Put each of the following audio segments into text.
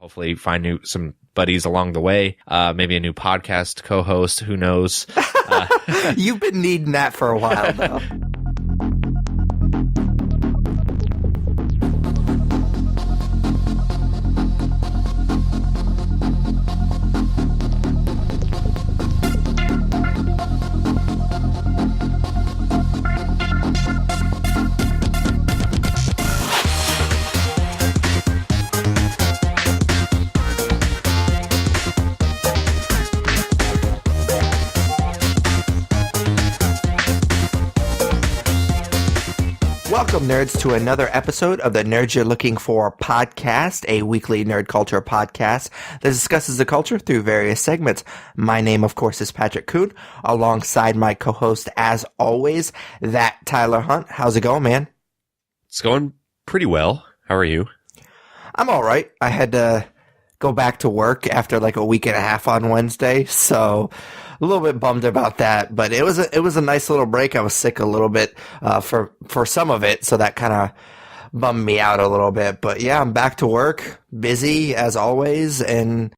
Hopefully find some buddies along the way. Maybe a new podcast co-host. Who knows? You've been needing that for a while, though. Welcome, nerds, to another episode of the Nerds You're Looking For podcast, a weekly nerd culture podcast that discusses the culture through various segments. My name, of course, is Patrick Kuhn, alongside my co-host, as always, that Tyler Hunt. How's it going, man? It's going pretty well. How are you? I'm all right. I had to go back to work after like a week and a half on Wednesday, so a little bit bummed about that, but it was a nice little break. I was sick a little bit for some of it, so that kind of bummed me out a little bit. But yeah, I'm back to work, busy as always, and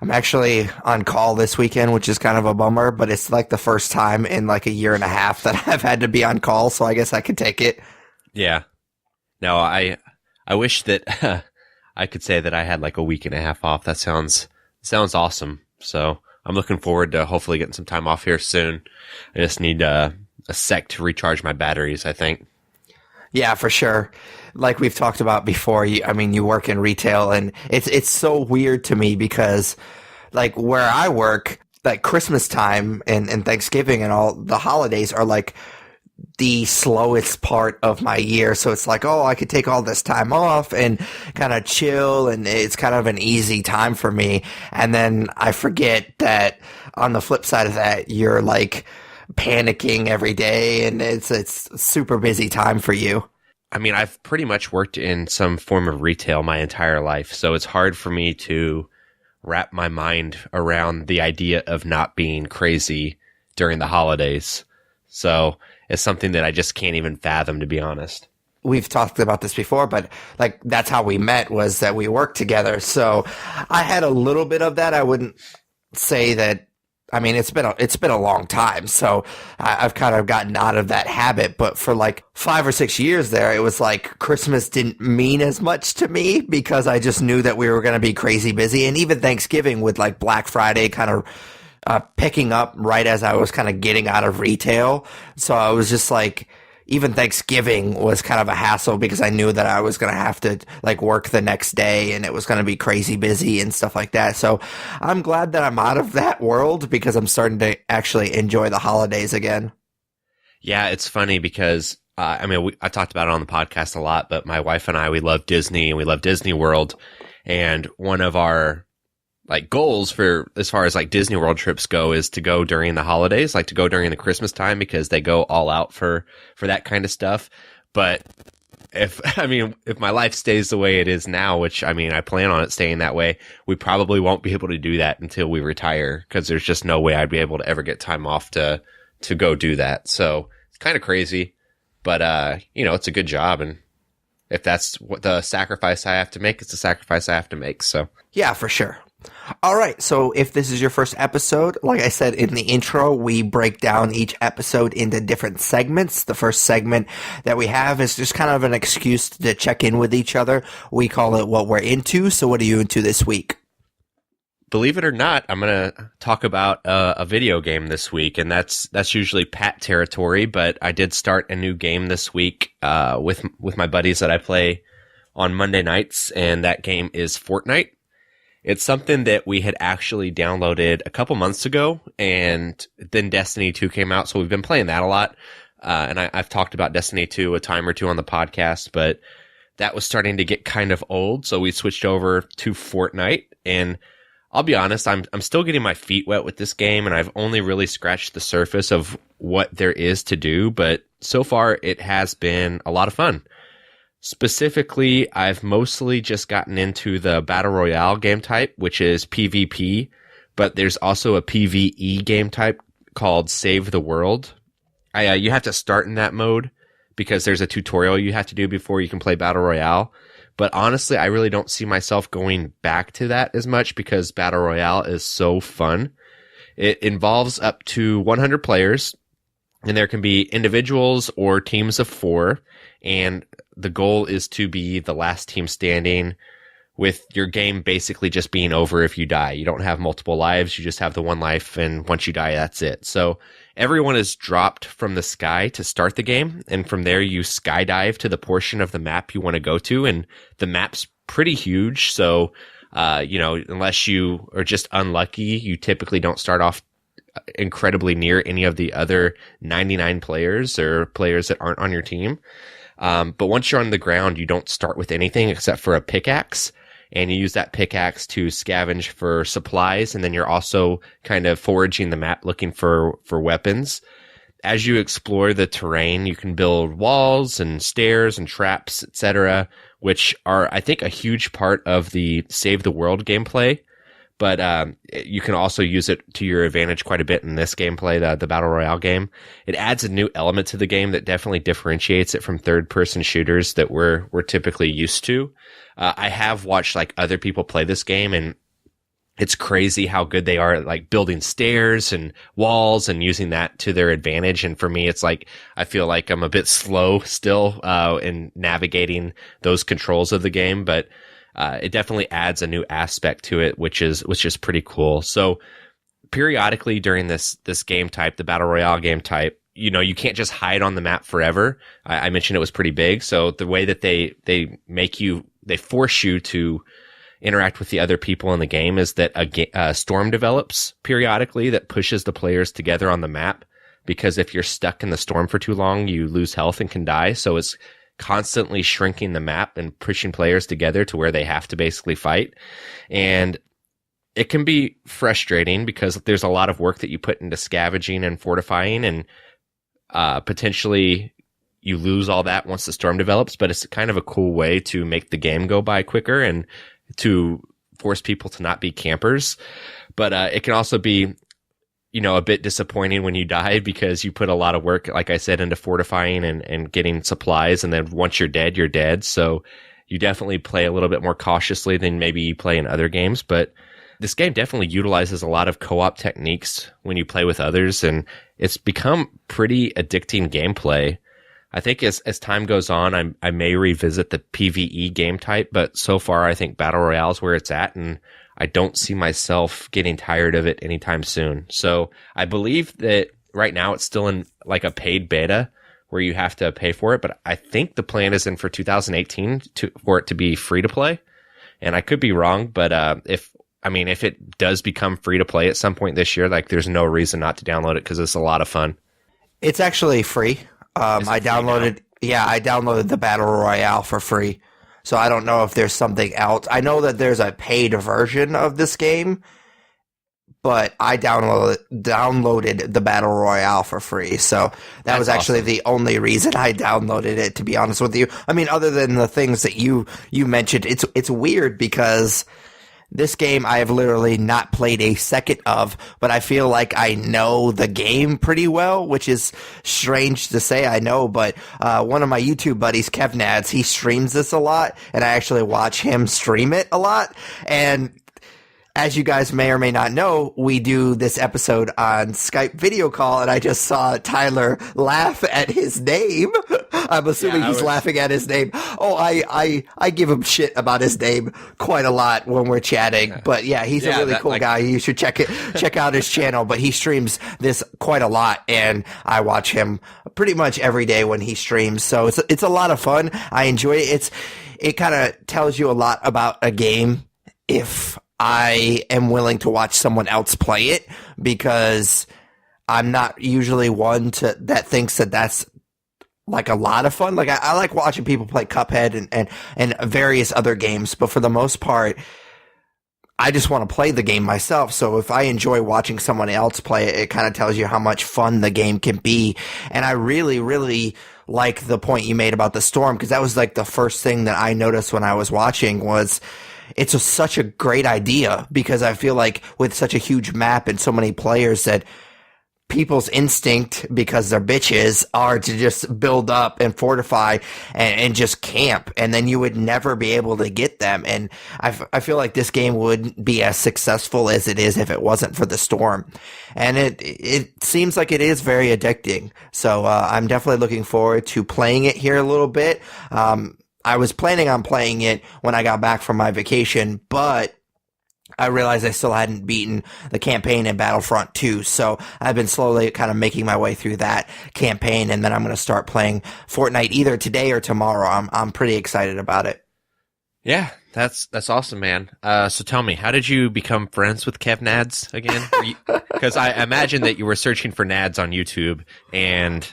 I'm actually on call this weekend, which is kind of a bummer, but it's like the first time in like a year and a half that I've had to be on call, so I guess I could take it. Yeah. No, I wish that I could say that I had like a week and a half off. That sounds awesome. So I'm looking forward to hopefully getting some time off here soon. I just need a sec to recharge my batteries, I think. Yeah, for sure. Like we've talked about before, you work in retail, and it's so weird to me because like where I work, like Christmas time and Thanksgiving and all the holidays are like the slowest part of my year. So it's like, oh, I could take all this time off and kind of chill, and it's kind of an easy time for me. And then I forget that on the flip side of that, you're like panicking every day, and it's super busy time for you. I mean, I've pretty much worked in some form of retail my entire life, so it's hard for me to wrap my mind around the idea of not being crazy during the holidays. So it's something that I just can't even fathom, to be honest. We've talked about this before, but like that's how we met, was that we worked together. So I had a little bit of that. I wouldn't say that. I mean, it's been a long time, so I've kind of gotten out of that habit. But for like 5 or 6 years there, it was like Christmas didn't mean as much to me because I just knew that we were going to be crazy busy. And even Thanksgiving with like Black Friday kind of picking up right as I was kind of getting out of retail. So I was just like, even Thanksgiving was kind of a hassle because I knew that I was going to have to like work the next day and it was going to be crazy busy and stuff like that. So I'm glad that I'm out of that world because I'm starting to actually enjoy the holidays again. Yeah, it's funny because, I talked about it on the podcast a lot, but my wife and I, we love Disney and we love Disney World. And one of our like goals for as far as like Disney World trips go is to go during the holidays, like to go during the Christmas time because they go all out for that kind of stuff. But if my life stays the way it is now, which I plan on it staying that way, we probably won't be able to do that until we retire because there's just no way I'd be able to ever get time off to go do that. So it's kind of crazy, but it's a good job. And if that's what the sacrifice I have to make, it's the sacrifice I have to make. So yeah, for sure. All right, so if this is your first episode, like I said in the intro, we break down each episode into different segments. The first segment that we have is just kind of an excuse to check in with each other. We call it What We're Into. So what are you into this week? Believe it or not, I'm going to talk about a video game this week, and that's usually Pat territory, but I did start a new game this week with my buddies that I play on Monday nights, and that game is Fortnite. It's something that we had actually downloaded a couple months ago, and then Destiny 2 came out, so we've been playing that a lot. And I've talked about Destiny 2 a time or two on the podcast, but that was starting to get kind of old, so we switched over to Fortnite. And I'll be honest, I'm still getting my feet wet with this game, and I've only really scratched the surface of what there is to do, but so far it has been a lot of fun. Specifically, I've mostly just gotten into the Battle Royale game type, which is PvP, but there's also a PvE game type called Save the World. You have to start in that mode because there's a tutorial you have to do before you can play Battle Royale. But honestly, I really don't see myself going back to that as much because Battle Royale is so fun. It involves up to 100 players, and there can be individuals or teams of 4, and the goal is to be the last team standing, with your game basically just being over if you die. You don't have multiple lives, you just have the one life, and once you die, that's it. So everyone is dropped from the sky to start the game, and from there you skydive to the portion of the map you want to go to, and the map's pretty huge, so unless you are just unlucky, you typically don't start off incredibly near any of the other 99 players or players that aren't on your team. But once you're on the ground, you don't start with anything except for a pickaxe, and you use that pickaxe to scavenge for supplies, and then you're also kind of foraging the map looking for weapons. As you explore the terrain, you can build walls and stairs and traps, etc., which are, I think, a huge part of the Save the World gameplay. But you can also use it to your advantage quite a bit in this gameplay, the Battle Royale game. It adds a new element to the game that definitely differentiates it from third-person shooters that we're typically used to. I have watched like other people play this game, and it's crazy how good they are at like building stairs and walls and using that to their advantage. And for me, it's like I feel like I'm a bit slow still in navigating those controls of the game, but it definitely adds a new aspect to it, which is pretty cool. So periodically during this game type, the Battle Royale game type, you can't just hide on the map forever. I mentioned it was pretty big. So the way that they force you to interact with the other people in the game is that a storm develops periodically that pushes the players together on the map, because if you're stuck in the storm for too long, you lose health and can die. So it's constantly shrinking the map and pushing players together to where they have to basically fight. And it can be frustrating because there's a lot of work that you put into scavenging and fortifying, and potentially you lose all that once the storm develops, but it's kind of a cool way to make the game go by quicker and to force people to not be campers. But it can also be a bit disappointing when you die because you put a lot of work, like I said, into fortifying and getting supplies. And then once you're dead, you're dead. So you definitely play a little bit more cautiously than maybe you play in other games. But this game definitely utilizes a lot of co-op techniques when you play with others, and it's become pretty addicting gameplay. I think as time goes on, I may revisit the PvE game type, but so far I think Battle Royale is where it's at, and I don't see myself getting tired of it anytime soon. So I believe that right now it's still in like a paid beta where you have to pay for it, but I think the plan is in for 2018 for it to be free to play. And I could be wrong, but if it does become free to play at some point this year, like there's no reason not to download it because it's a lot of fun. It's actually free. I downloaded the Battle Royale for free. So I don't know if there's something else. I know that there's a paid version of this game, but I downloaded the Battle Royale for free. So that was actually the only reason I downloaded it, to be honest with you. I mean, other than the things that you mentioned, it's weird because this game I have literally not played a second of, but I feel like I know the game pretty well, which is strange to say I know, but one of my YouTube buddies, Kevnads, he streams this a lot, and I actually watch him stream it a lot, and as you guys may or may not know, we do this episode on Skype video call, and I just saw Tyler laugh at his name. I'm assuming he's laughing at his name. Oh, I give him shit about his name quite a lot when we're chatting. But yeah, he's a really cool guy. You should check out his channel. But he streams this quite a lot, and I watch him pretty much every day when he streams. So it's a lot of fun. I enjoy it. It kind of tells you a lot about a game if I am willing to watch someone else play it, because I'm not usually one that thinks that that's like a lot of fun. Like I like watching people play Cuphead and various other games, but for the most part, I just want to play the game myself. So if I enjoy watching someone else play it, it kind of tells you how much fun the game can be. And I really, really like the point you made about the storm, because that was like the first thing that I noticed when I was watching was it's such a great idea, because I feel like with such a huge map and so many players that people's instinct, because they're bitches, are to just build up and fortify and just camp, and then you would never be able to get them. And I feel like this game wouldn't be as successful as it is if it wasn't for the storm. And it seems like it is very addicting. So I'm definitely looking forward to playing it here a little bit. I was planning on playing it when I got back from my vacation, but I realized I still hadn't beaten the campaign in Battlefront 2, so I've been slowly kind of making my way through that campaign, and then I'm going to start playing Fortnite either today or tomorrow. I'm pretty excited about it. Yeah, that's awesome, man. So tell me, how did you become friends with Kev Nads again? Because I imagine that you were searching for Nads on YouTube, and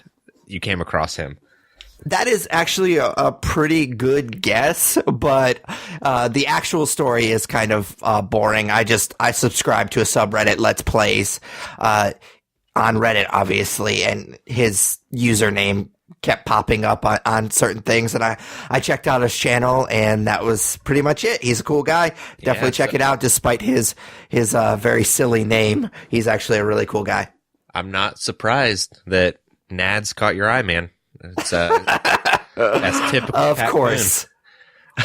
you came across him. That is actually a pretty good guess, but the actual story is kind of boring. I subscribe to a subreddit, Let's Plays, on Reddit, obviously, and his username kept popping up on certain things, and I checked out his channel, and that was pretty much it. He's a cool guy. Definitely check it out, despite his very silly name. He's actually a really cool guy. I'm not surprised that Nads caught your eye, man. It's that's typical. Of course.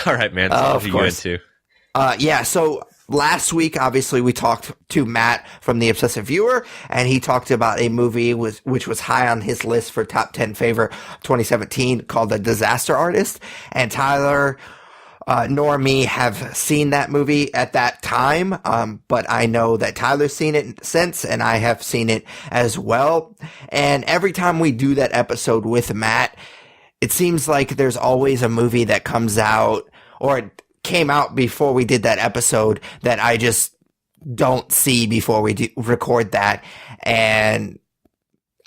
All right, man. So of what course. Are you into? Yeah. So last week, obviously, we talked to Matt from The Obsessive Viewer, and he talked about a movie which was high on his list for top 10 favorite 2017 called The Disaster Artist. And Tyler nor me have seen that movie at that time, but I know that Tyler's seen it since, and I have seen it as well. And every time we do that episode with Matt, it seems like there's always a movie that comes out, or it came out before we did that episode, that I just don't see before we record that. And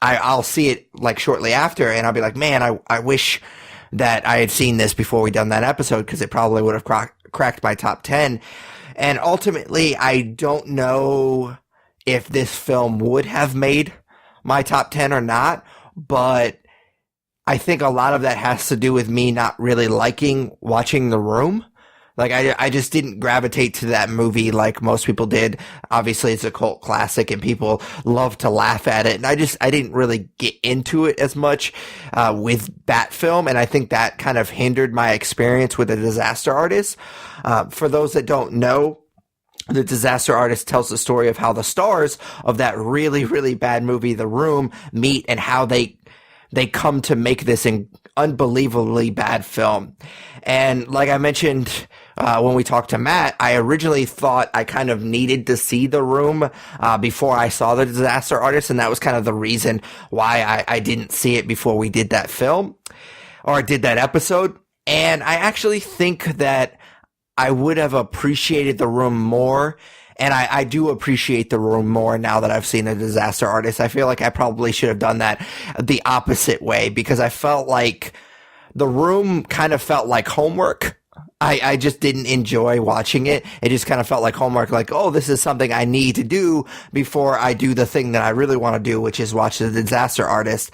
I'll see it like shortly after, and I'll be like, man, I wish that I had seen this before we done that episode, because it probably would have cracked my top 10. And ultimately, I don't know if this film would have made my top 10 or not, but I think a lot of that has to do with me not really liking watching The Room. Like, I just didn't gravitate to that movie like most people did. Obviously, it's a cult classic and people love to laugh at it. And I didn't really get into it as much with that film. And I think that kind of hindered my experience with The Disaster Artist. For those that don't know, The Disaster Artist tells the story of how the stars of that really, really bad movie, The Room, meet, and how they come to make this unbelievably bad film. And like I mentioned when we talked to Matt, I originally thought I kind of needed to see The Room before I saw The Disaster Artist, and that was kind of the reason why I didn't see it before we did that film, or did that episode. And I actually think that I would have appreciated The Room more. And I do appreciate The Room more now that I've seen The Disaster Artist. I feel like I probably should have done that the opposite way, because I felt like The Room kind of felt like homework. I just didn't enjoy watching it. It just kind of felt like homework, like, oh, this is something I need to do before I do the thing that I really want to do, which is watch The Disaster Artist.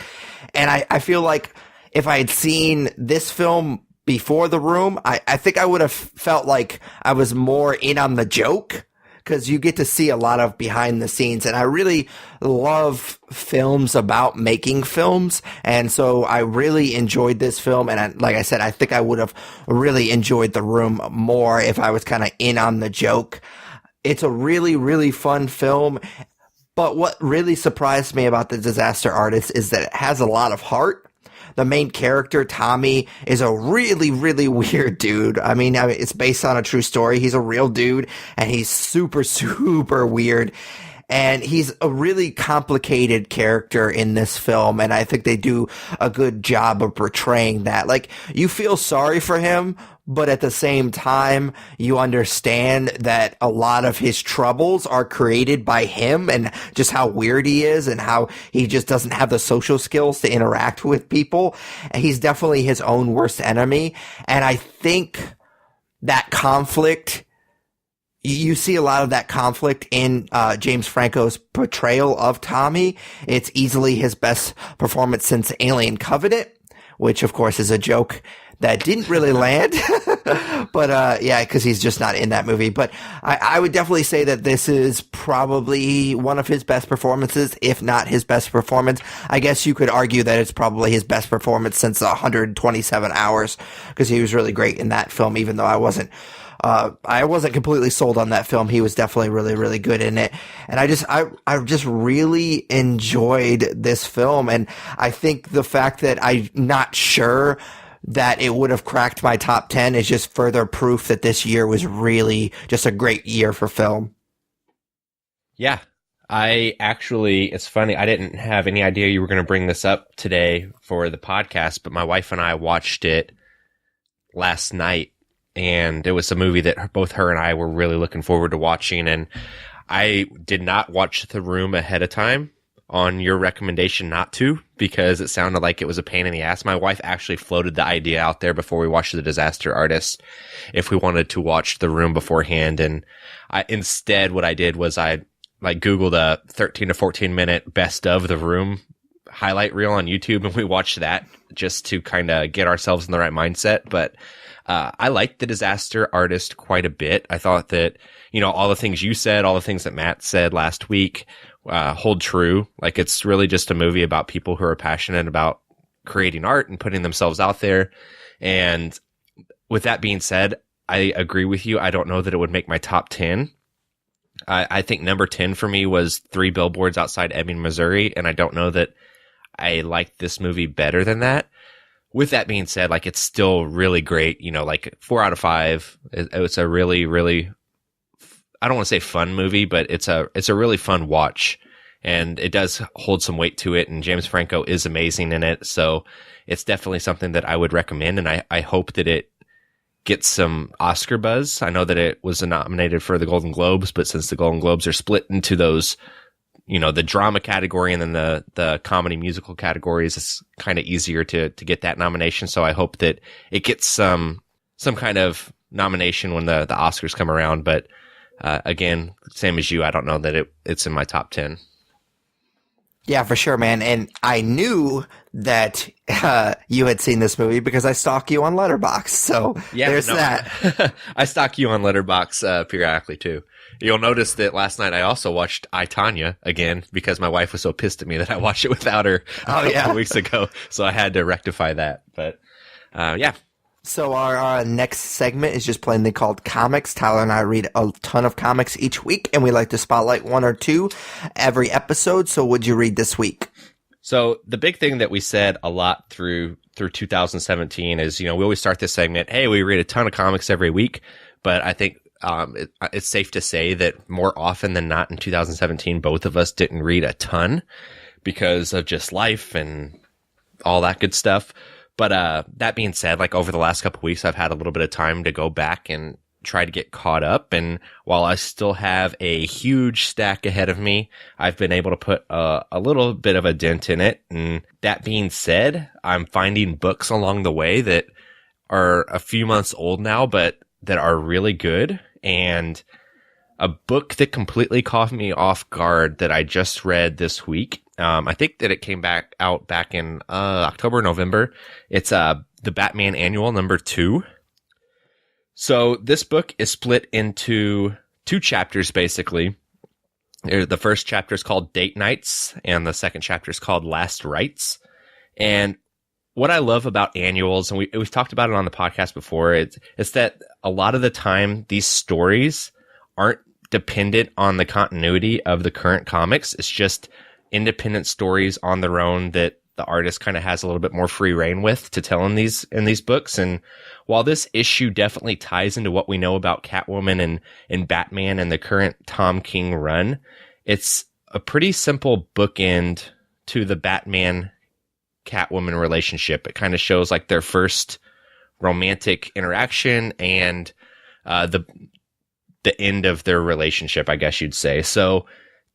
And I feel like if I had seen this film before The Room, I think I would have felt like I was more in on the joke, because you get to see a lot of behind the scenes, and I really love films about making films, and so I really enjoyed this film, and like I said, I think I would have really enjoyed The Room more if I was kind of in on the joke. It's a really, really fun film, but what really surprised me about The Disaster Artist is that it has a lot of heart. The main character, Tommy, is a really, really weird dude. I mean, it's based on a true story. He's a real dude, and he's super, super weird. And he's a really complicated character in this film, and I think they do a good job of portraying that. Like, you feel sorry for him, but at the same time, you understand that a lot of his troubles are created by him, and just how weird he is, and how he just doesn't have the social skills to interact with people. He's definitely his own worst enemy, and I think that conflict, you see a lot of that conflict in James Franco's portrayal of Tommy. It's easily his best performance since Alien Covenant, which of course is a joke that didn't really land. But yeah, because he's just not in that movie. But I would definitely say that this is probably one of his best performances, if not his best performance. I guess you could argue that it's probably his best performance since 127 hours, because he was really great in that film, even though I wasn't completely sold on that film. He was definitely really, really good in it. And I just really enjoyed this film. And I think the fact that I'm not sure that it would have cracked my top 10 is just further proof that this year was really just a great year for film. Yeah. It's funny. I didn't have any idea you were going to bring this up today for the podcast, but my wife and I watched it last night, and it was a movie that both her and I were really looking forward to watching. And I did not watch The Room ahead of time on your recommendation not to, because it sounded like it was a pain in the ass. My wife actually floated the idea out there before we watched The Disaster Artist if we wanted to watch The Room beforehand. And instead what I did was I Googled a 13 to 14 minute best of The Room highlight reel on YouTube, and we watched that just to kind of get ourselves in the right mindset. But I liked The Disaster Artist quite a bit. I thought that, all the things you said, all the things that Matt said last week, hold true. Like, it's really just a movie about people who are passionate about creating art and putting themselves out there. And with that being said, I agree with you. I don't know that it would make my top 10. I think number 10 for me was 3 Billboards Outside Ebbing, Missouri. And I don't know that I liked this movie better than that. With that being said, it's still really great. 4 out of 5. It's a really, really, I don't want to say fun movie, but it's a really fun watch, and it does hold some weight to it. And James Franco is amazing in it. So it's definitely something that I would recommend. And I hope that it gets some Oscar buzz. I know that it was nominated for the Golden Globes, but since the Golden Globes are split into those, the drama category and then the comedy musical categories, it's kind of easier to get that nomination. So I hope that it gets some kind of nomination when the Oscars come around. But again, same as you, I don't know that it's in my top 10. Yeah, for sure, man. And I knew that you had seen this movie because I stalk you on Letterboxd. So there's that. I stalk you on Letterboxd periodically too. You'll notice that last night I also watched I, Tonya again because my wife was so pissed at me that I watched it without her a couple weeks ago. So I had to rectify that. But yeah. So our next segment is just plainly called Comics. Tyler and I read a ton of comics each week, and we like to spotlight one or two every episode. So what'd you read this week? So the big thing that we said a lot through 2017 is, we always start this segment, hey, we read a ton of comics every week. But I think it's safe to say that more often than not in 2017, both of us didn't read a ton because of just life and all that good stuff. But that being said, over the last couple of weeks, I've had a little bit of time to go back and try to get caught up. And while I still have a huge stack ahead of me, I've been able to put a little bit of a dent in it. And that being said, I'm finding books along the way that are a few months old now, but that are really good. And a book that completely caught me off guard that I just read this week. I think that it came out back in October, November. It's the Batman Annual #2. So this book is split into 2 chapters, basically. The first chapter is called Date Nights, and the second chapter is called Last Rites. And what I love about annuals, and we've talked about it on the podcast before, it's that a lot of the time these stories aren't dependent on the continuity of the current comics. It's just independent stories on their own that the artist kind of has a little bit more free reign with to tell in these books. And while this issue definitely ties into what we know about Catwoman and Batman and the current Tom King run, it's a pretty simple bookend to the Batman Catwoman relationship. It kind of shows their first romantic interaction and the end of their relationship, I guess you'd say. So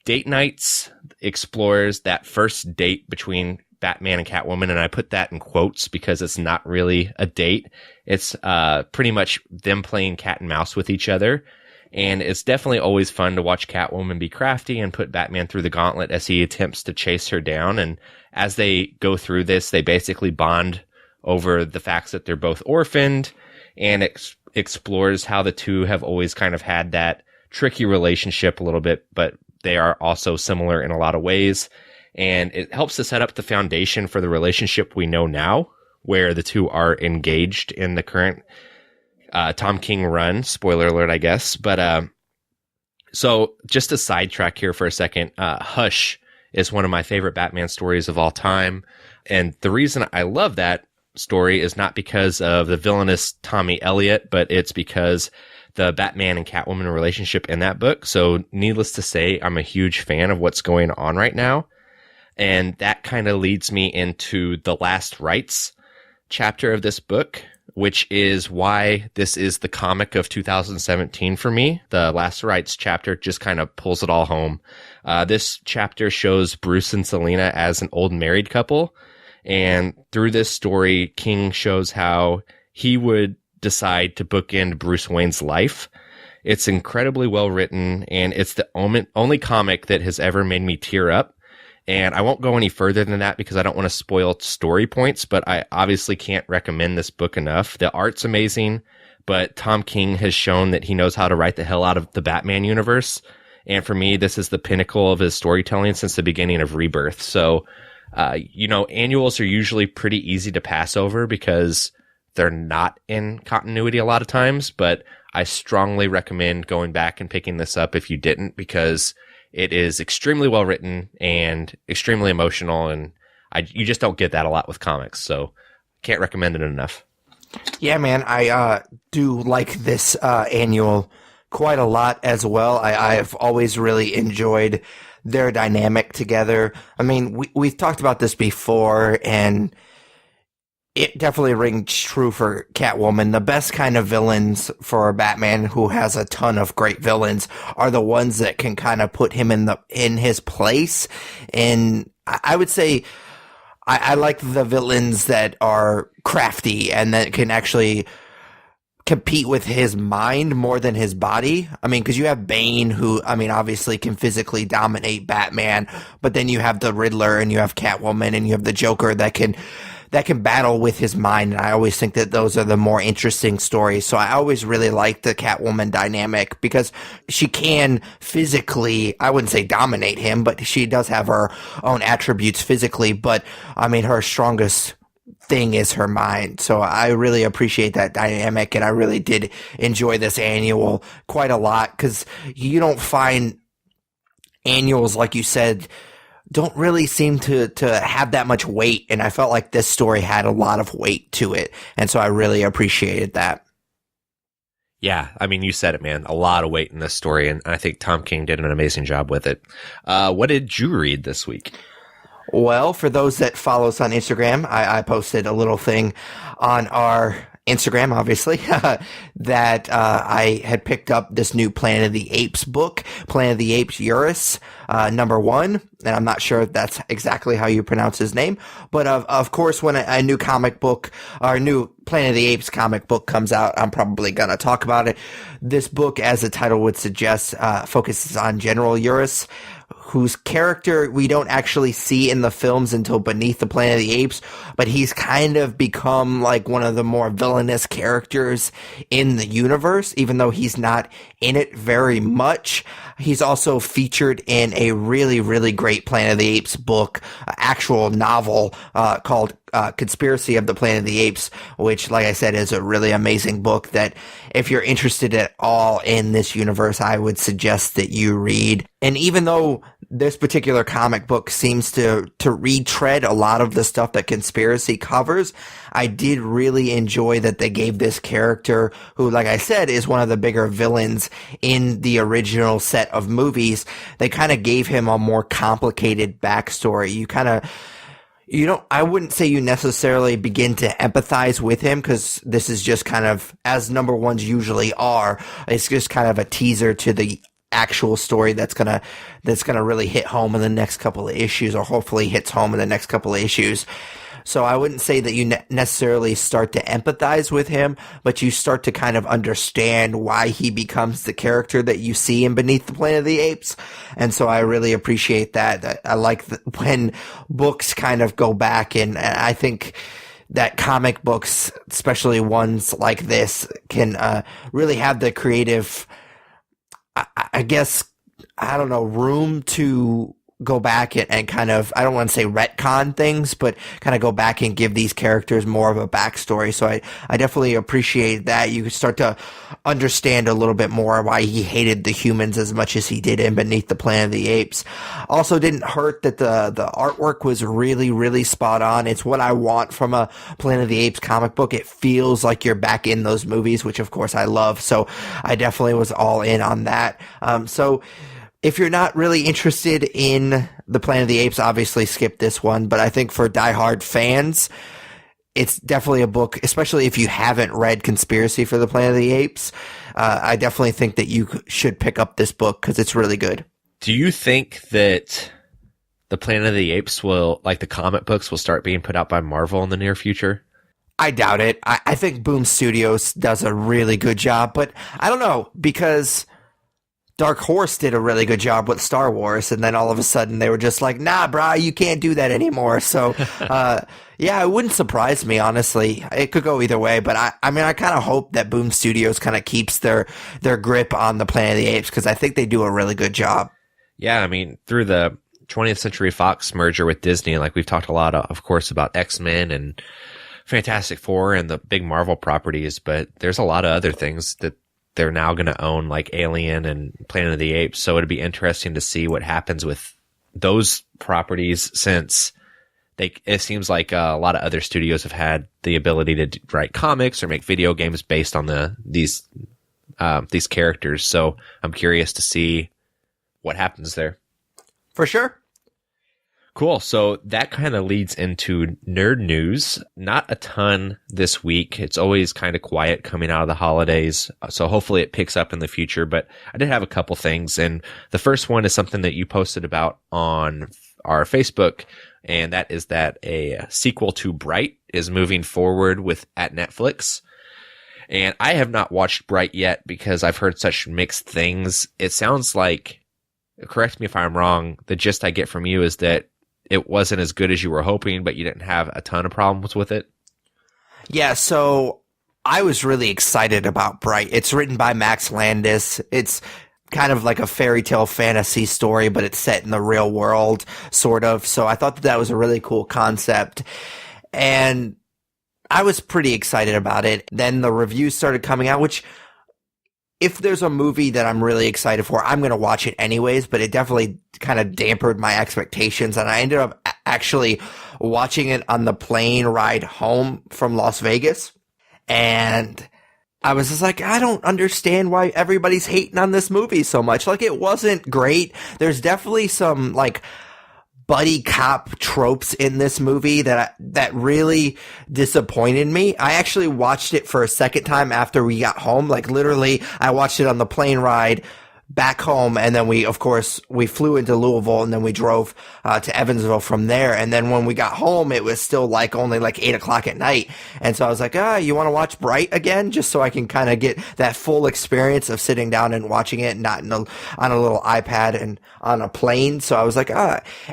Date Nights explores that first date between Batman and Catwoman, and I put that in quotes because it's not really a date. It's pretty much them playing cat and mouse with each other, and it's definitely always fun to watch Catwoman be crafty and put Batman through the gauntlet as he attempts to chase her down. And as they go through this, they basically bond over the facts that they're both orphaned, and explores how the two have always kind of had that tricky relationship a little bit, but they are also similar in a lot of ways. And it helps to set up the foundation for the relationship we know now, where the two are engaged in the current Tom King run. Spoiler alert, I guess. But so just to sidetrack here for a second, Hush is one of my favorite Batman stories of all time. And the reason I love that story is not because of the villainous Tommy Elliot, but it's because the Batman and Catwoman relationship in that book. So needless to say, I'm a huge fan of what's going on right now. And that kind of leads me into the Last Rites chapter of this book, which is why this is the comic of 2017 for me. The Last Rites chapter just kind of pulls it all home. This chapter shows Bruce and Selina as an old married couple. And through this story, King shows how he would decide to bookend Bruce Wayne's life. It's incredibly well written, and it's the only comic that has ever made me tear up. And I won't go any further than that because I don't want to spoil story points, but I obviously can't recommend this book enough. The art's amazing, but Tom King has shown that he knows how to write the hell out of the Batman universe. And for me, this is the pinnacle of his storytelling since the beginning of Rebirth. So, annuals are usually pretty easy to pass over because they're not in continuity a lot of times, but I strongly recommend going back and picking this up if you didn't, because it is extremely well written and extremely emotional, and you just don't get that a lot with comics, so can't recommend it enough. Yeah, man, I do like this annual quite a lot as well. I've always really enjoyed their dynamic together. I mean, we've talked about this before, and it definitely rings true for Catwoman. The best kind of villains for Batman, who has a ton of great villains, are the ones that can kind of put him in his place. And I would say I like the villains that are crafty and that can actually compete with his mind more than his body. I mean, because you have Bane, who, I mean, obviously can physically dominate Batman, but then you have the Riddler and you have Catwoman and you have the Joker that can battle with his mind. And I always think that those are the more interesting stories. So I always really like the Catwoman dynamic because she can physically, I wouldn't say dominate him, but she does have her own attributes physically. But I mean, her strongest thing is her mind. So I really appreciate that dynamic. And I really did enjoy this annual quite a lot because you don't find annuals, like you said, don't really seem to have that much weight. And I felt like this story had a lot of weight to it. And so I really appreciated that. Yeah, I mean, you said it, man. A lot of weight in this story. And I think Tom King did an amazing job with it. What did you read this week? Well, for those that follow us on Instagram, I posted a little thing on our Instagram, obviously, that I had picked up this new Planet of the Apes book, Planet of the Apes Ursus, #1. And I'm not sure if that's exactly how you pronounce his name. But of course, when a new comic book or a new Planet of the Apes comic book comes out, I'm probably going to talk about it. This book, as the title would suggest, focuses on General Ursus, whose character we don't actually see in the films until Beneath the Planet of the Apes, but he's kind of become like one of the more villainous characters in the universe, even though he's not in it very much. He's also featured in a really, really great Planet of the Apes book, actual novel called Conspiracy of the Planet of the Apes, which, like I said, is a really amazing book that if you're interested at all in this universe, I would suggest that you read. And even though this particular comic book seems to retread a lot of the stuff that Conspiracy covers, I did really enjoy that they gave this character, who, like I said, is one of the bigger villains in the original set of movies, they kind of gave him a more complicated backstory. I wouldn't say you necessarily begin to empathize with him, because this is just kind of, as #1s usually are, it's just kind of a teaser to the actual story that's gonna really hit home in the next couple of issues, or hopefully hits home in the next couple of issues. So I wouldn't say that you necessarily start to empathize with him, but you start to kind of understand why he becomes the character that you see in Beneath the Planet of the Apes. And so I really appreciate that. I like when books kind of go back, and I think that comic books, especially ones like this, can really have the creative, I guess, I don't know, room to go back and kind of, I don't want to say retcon things, but kind of go back and give these characters more of a backstory. So I definitely appreciate that. You start to understand a little bit more why he hated the humans as much as he did in Beneath the Planet of the Apes. Also didn't hurt that the artwork was really, really spot on. It's what I want from a Planet of the Apes comic book. It feels like you're back in those movies, which of course I love. So I definitely was all in on that. So if you're not really interested in the Planet of the Apes, obviously skip this one. But I think for diehard fans, it's definitely a book, especially if you haven't read Conspiracy for the Planet of the Apes. I definitely think that you should pick up this book because it's really good. Do you think that the Planet of the Apes will, like the comic books, will start being put out by Marvel in the near future? I doubt it. I think Boom Studios does a really good job, but I don't know, because Dark Horse did a really good job with Star Wars, and then all of a sudden they were just like, nah, brah, you can't do that anymore. So, yeah, it wouldn't surprise me, honestly. It could go either way, but I mean, I kind of hope that Boom Studios kind of keeps their grip on the Planet of the Apes, because I think they do a really good job. Yeah, I mean, through the 20th Century Fox merger with Disney, like we've talked a lot, of course, about X-Men and Fantastic Four and the big Marvel properties, but there's a lot of other things that they're now going to own, like Alien and Planet of the Apes. So it'd be interesting to see what happens with those properties, since it seems like a lot of other studios have had the ability to write comics or make video games based on these characters. So I'm curious to see what happens there. For sure. Cool. So that kind of leads into nerd news. Not a ton this week. It's always kind of quiet coming out of the holidays. So hopefully it picks up in the future. But I did have a couple things. And the first one is something that you posted about on our Facebook. And that is that a sequel to Bright is moving forward at Netflix. And I have not watched Bright yet because I've heard such mixed things. It sounds like, correct me if I'm wrong, the gist I get from you is that it wasn't as good as you were hoping, but you didn't have a ton of problems with it. Yeah, so I was really excited about Bright. It's written by Max Landis. It's kind of like a fairy tale fantasy story, but it's set in the real world, sort of. So I thought that was a really cool concept. And I was pretty excited about it. Then the reviews started coming out, which, if there's a movie that I'm really excited for, I'm going to watch it anyways, but it definitely kind of dampened my expectations. And I ended up actually watching it on the plane ride home from Las Vegas. And I was just like, I don't understand why everybody's hating on this movie so much. Like, it wasn't great. There's definitely some, like, buddy cop tropes in this movie that really disappointed me. I actually watched it for a second time after we got home. Like, literally, I watched it on the plane ride back home, and then we flew into Louisville, and then we drove to Evansville from there. And then when we got home, it was still only 8:00 at night. And so I was like, you want to watch Bright again, just so I can kind of get that full experience of sitting down and watching it, not on a little iPad and on a plane. So I was like,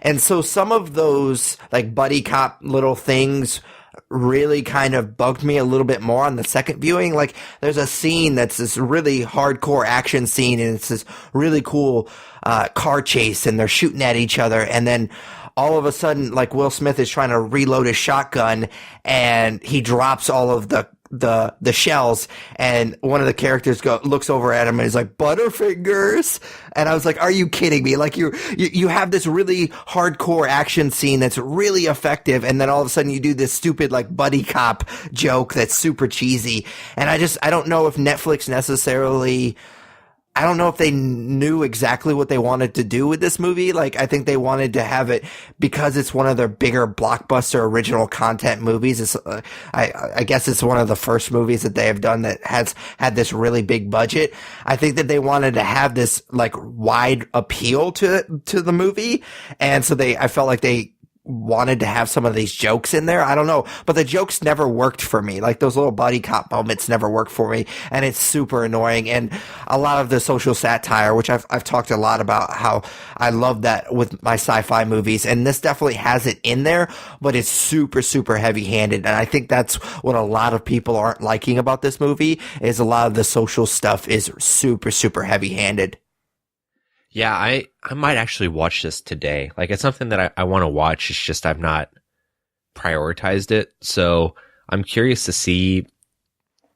and so some of those like buddy cop little things really kind of bugged me a little bit more on the second viewing. Like, there's a scene that's this really hardcore action scene, and it's this really cool car chase, and they're shooting at each other, and then all of a sudden, like, Will Smith is trying to reload his shotgun, and he drops all of the shells, and one of the characters looks over at him and is like, Butterfingers. And I was like, are you kidding me? Like, you have this really hardcore action scene that's really effective, and then all of a sudden you do this stupid like buddy cop joke that's super cheesy. And I don't know if Netflix necessarily, I don't know if they knew exactly what they wanted to do with this movie. Like, I think they wanted to have it, because it's one of their bigger blockbuster original content movies. It's, I guess it's one of the first movies that they have done that has had this really big budget. I think that they wanted to have this like wide appeal to the movie. And so I felt like they wanted to have some of these jokes in there. I don't know, but the jokes never worked for me. Like those little buddy cop moments never worked for me, and it's super annoying. And a lot of the social satire, which I've talked a lot about how I love that with my sci-fi movies, and this definitely has it in there, but it's super, super heavy-handed. And I think that's what a lot of people aren't liking about this movie, is a lot of the social stuff is super, super heavy-handed. Yeah, I might actually watch this today. Like, it's something that I want to watch. It's just I've not prioritized it. So I'm curious to see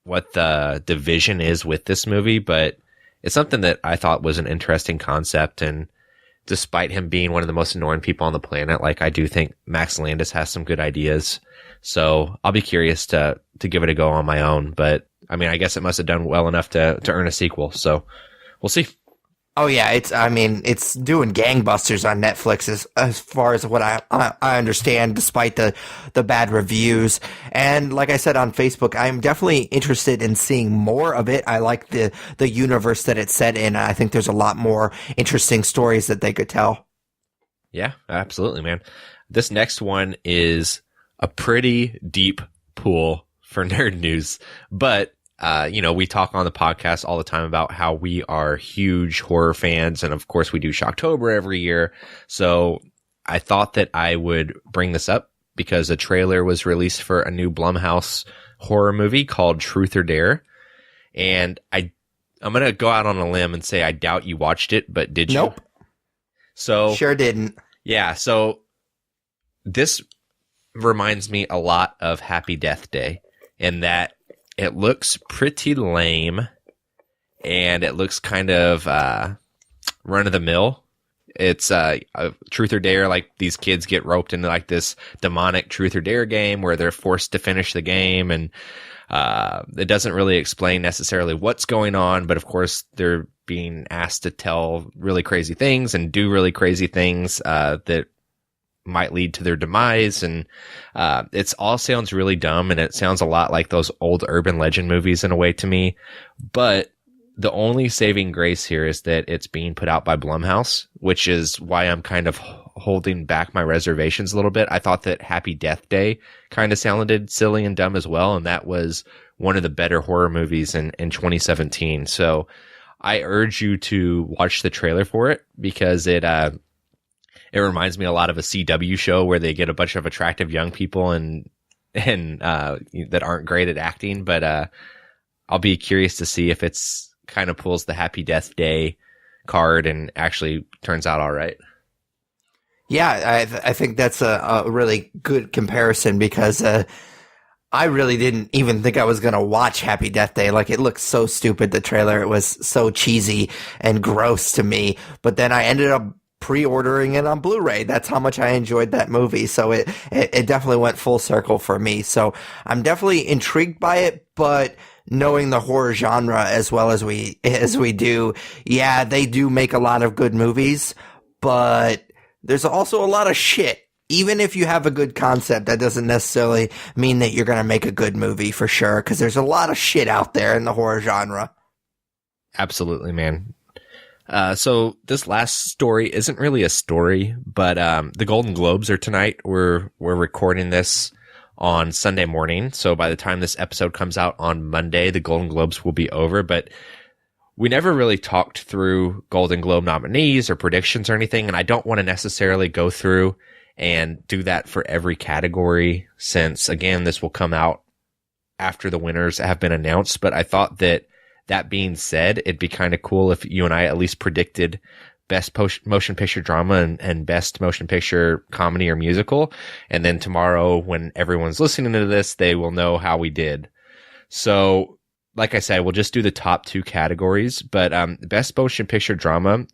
what the division is with this movie, but it's something that I thought was an interesting concept. And despite him being one of the most annoying people on the planet, like, I do think Max Landis has some good ideas. So I'll be curious to give it a go on my own. But I mean, I guess it must have done well enough to earn a sequel. So we'll see. Oh yeah, it's doing gangbusters on Netflix as far as what I understand, despite the bad reviews. And like I said on Facebook, I'm definitely interested in seeing more of it. I like the universe that it's set in. I think there's a lot more interesting stories that they could tell. Yeah, absolutely, man. This next one is a pretty deep pool for nerd news, but we talk on the podcast all the time about how we are huge horror fans. And of course we do Shocktober every year. So I thought that I would bring this up because a trailer was released for a new Blumhouse horror movie called Truth or Dare. And I'm going to go out on a limb and say, I doubt you watched it, but did you? Nope. So sure didn't. Yeah. So this reminds me a lot of Happy Death Day in that it looks pretty lame, and it looks kind of run of the mill. It's a Truth or Dare, like these kids get roped into like this demonic Truth or Dare game where they're forced to finish the game, and it doesn't really explain necessarily what's going on, but of course they're being asked to tell really crazy things and do really crazy things that might lead to their demise. And it's all sounds really dumb, and it sounds a lot like those old urban legend movies in a way to me. But the only saving grace here is that it's being put out by Blumhouse, which is why I'm kind of holding back my reservations a little bit. I thought that Happy Death Day kind of sounded silly and dumb as well, and that was one of the better horror movies in 2017. So I urge you to watch the trailer for it, because it reminds me a lot of a CW show where they get a bunch of attractive young people and that aren't great at acting. But I'll be curious to see if it's kind of pulls the Happy Death Day card and actually turns out all right. Yeah, I think that's a really good comparison, because I really didn't even think I was going to watch Happy Death Day. Like, it looked so stupid, the trailer. It was so cheesy and gross to me. But then I ended up pre-ordering it on Blu-ray. That's how much I enjoyed that movie. So it definitely went full circle for me. So I'm definitely intrigued by it, but knowing the horror genre as well as we do, yeah, they do make a lot of good movies, but there's also a lot of shit. Even if you have a good concept, that doesn't necessarily mean that you're going to make a good movie for sure, because there's a lot of shit out there in the horror genre. Absolutely, man. So this last story isn't really a story, but the Golden Globes are tonight. We're recording this on Sunday morning, so by the time this episode comes out on Monday, the Golden Globes will be over. But we never really talked through Golden Globe nominees or predictions or anything, and I don't want to necessarily go through and do that for every category, since, again, this will come out after the winners have been announced. But I thought that being said, it'd be kind of cool if you and I at least predicted best motion picture drama and best motion picture comedy or musical. And then tomorrow, when everyone's listening to this, they will know how we did. So, like I said, we'll just do the top two categories. But best motion picture drama,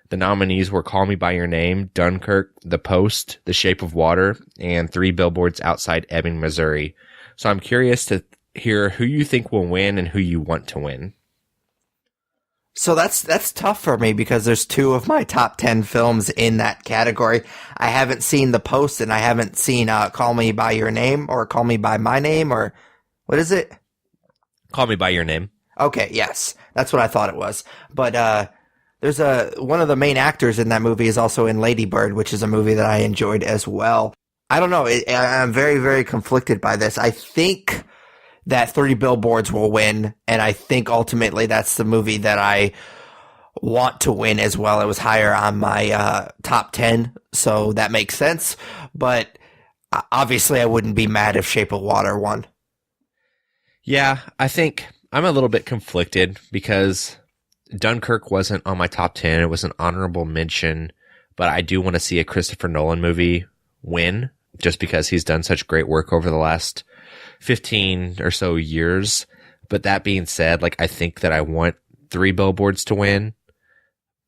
the nominees were Call Me By Your Name, Dunkirk, The Post, The Shape of Water, and 3 Billboards Outside Ebbing, Missouri. So I'm curious to hear who you think will win and who you want to win. So that's tough for me, because there's 2 of my top 10 films in that category. I haven't seen The Post, and I haven't seen Call Me By Your Name, or Call Me By My Name, or what is it? Call Me By Your Name. Okay, yes. That's what I thought it was. But there's one of the main actors in that movie is also in Lady Bird, which is a movie that I enjoyed as well. I don't know. I'm very, very conflicted by this. I think that Three Billboards will win, and I think ultimately that's the movie that I want to win as well. It was higher on my top 10, so that makes sense. But obviously, I wouldn't be mad if Shape of Water won. Yeah, I think I'm a little bit conflicted because Dunkirk wasn't on my top 10. It was an honorable mention, but I do want to see a Christopher Nolan movie win just because he's done such great work over the last 15 or so years. But that being said, like, I think that I want Three Billboards to win,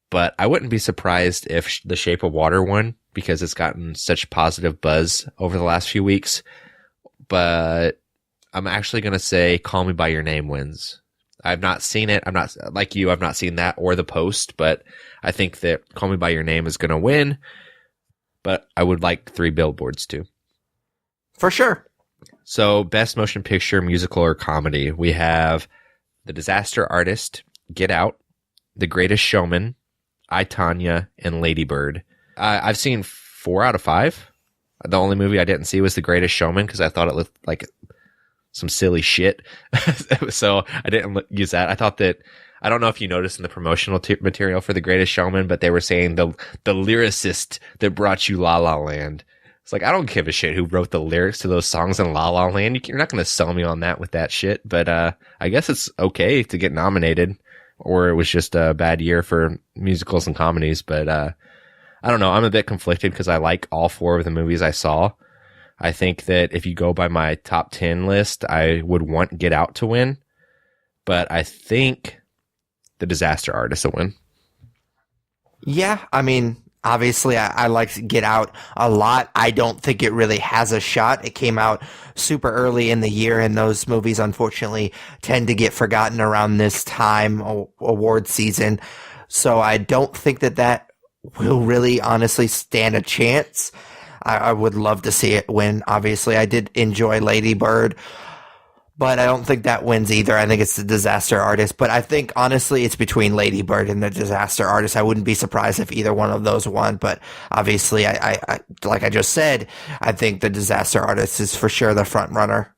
but I wouldn't be surprised if The Shape of Water won because it's gotten such positive buzz over the last few weeks. But I'm actually going to say Call Me By Your Name wins. I've not seen it. I'm not like you. I've not seen that or The Post, but I think that Call Me By Your Name is going to win, but I would like Three Billboards too. For sure. So best motion picture, musical or comedy. We have The Disaster Artist, Get Out, The Greatest Showman, I, Tonya, and Lady Bird. I've seen 4 out of 5. The only movie I didn't see was The Greatest Showman because I thought it looked like some silly shit. So I didn't use that. I thought that, I don't know if you noticed in the promotional material for The Greatest Showman, but they were saying the lyricist that brought you La La Land. It's like, I don't give a shit who wrote the lyrics to those songs in La La Land. You're not going to sell me on that with that shit. But I guess it's okay to get nominated, or it was just a bad year for musicals and comedies. But I don't know. I'm a bit conflicted because I like all 4 of the movies I saw. I think that if you go by my top 10 list, I would want Get Out to win, but I think The Disaster Artist will win. Yeah, I mean, obviously I like Get Out a lot. I don't think it really has a shot. It came out super early in the year, and those movies unfortunately tend to get forgotten around this time, award season. So I don't think that will really honestly stand a chance. I would love to see it win. Obviously, I did enjoy Lady Bird, but I don't think that wins either. I think it's The Disaster Artist. But I think, honestly, it's between Lady Bird and The Disaster Artist. I wouldn't be surprised if either one of those won. But obviously, I like I just said, I think The Disaster Artist is for sure the front runner.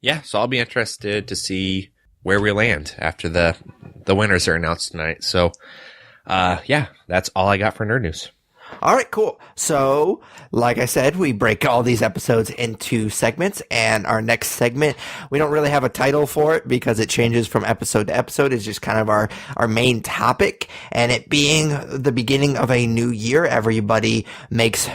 Yeah, so I'll be interested to see where we land after the winners are announced tonight. So, yeah, that's all I got for Nerd News. All right, cool. So, like I said, we break all these episodes into segments, and our next segment, we don't really have a title for it because it changes from episode to episode. It's just kind of our main topic, and it being the beginning of a new year, everybody makes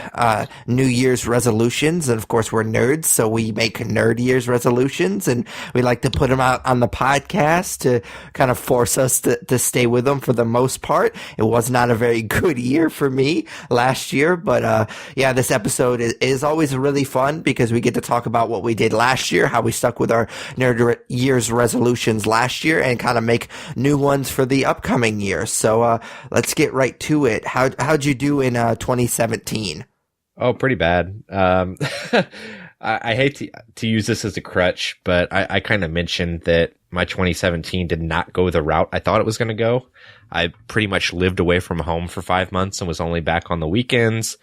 New Year's resolutions, and of course, we're nerds, so we make Nerd Year's resolutions, and we like to put them out on the podcast to kind of force us to stay with them for the most part. It was not a very good year for me last year, but yeah, this episode is always really fun because we get to talk about what we did last year, how we stuck with our Nerd Year's resolutions last year, and kind of make new ones for the upcoming year. So let's get right to it. How'd you do in 2017? Oh, pretty bad. I hate to use this as a crutch, but I kind of mentioned that my 2017 did not go the route I thought it was going to go. I pretty much lived away from home for 5 months and was only back on the weekends.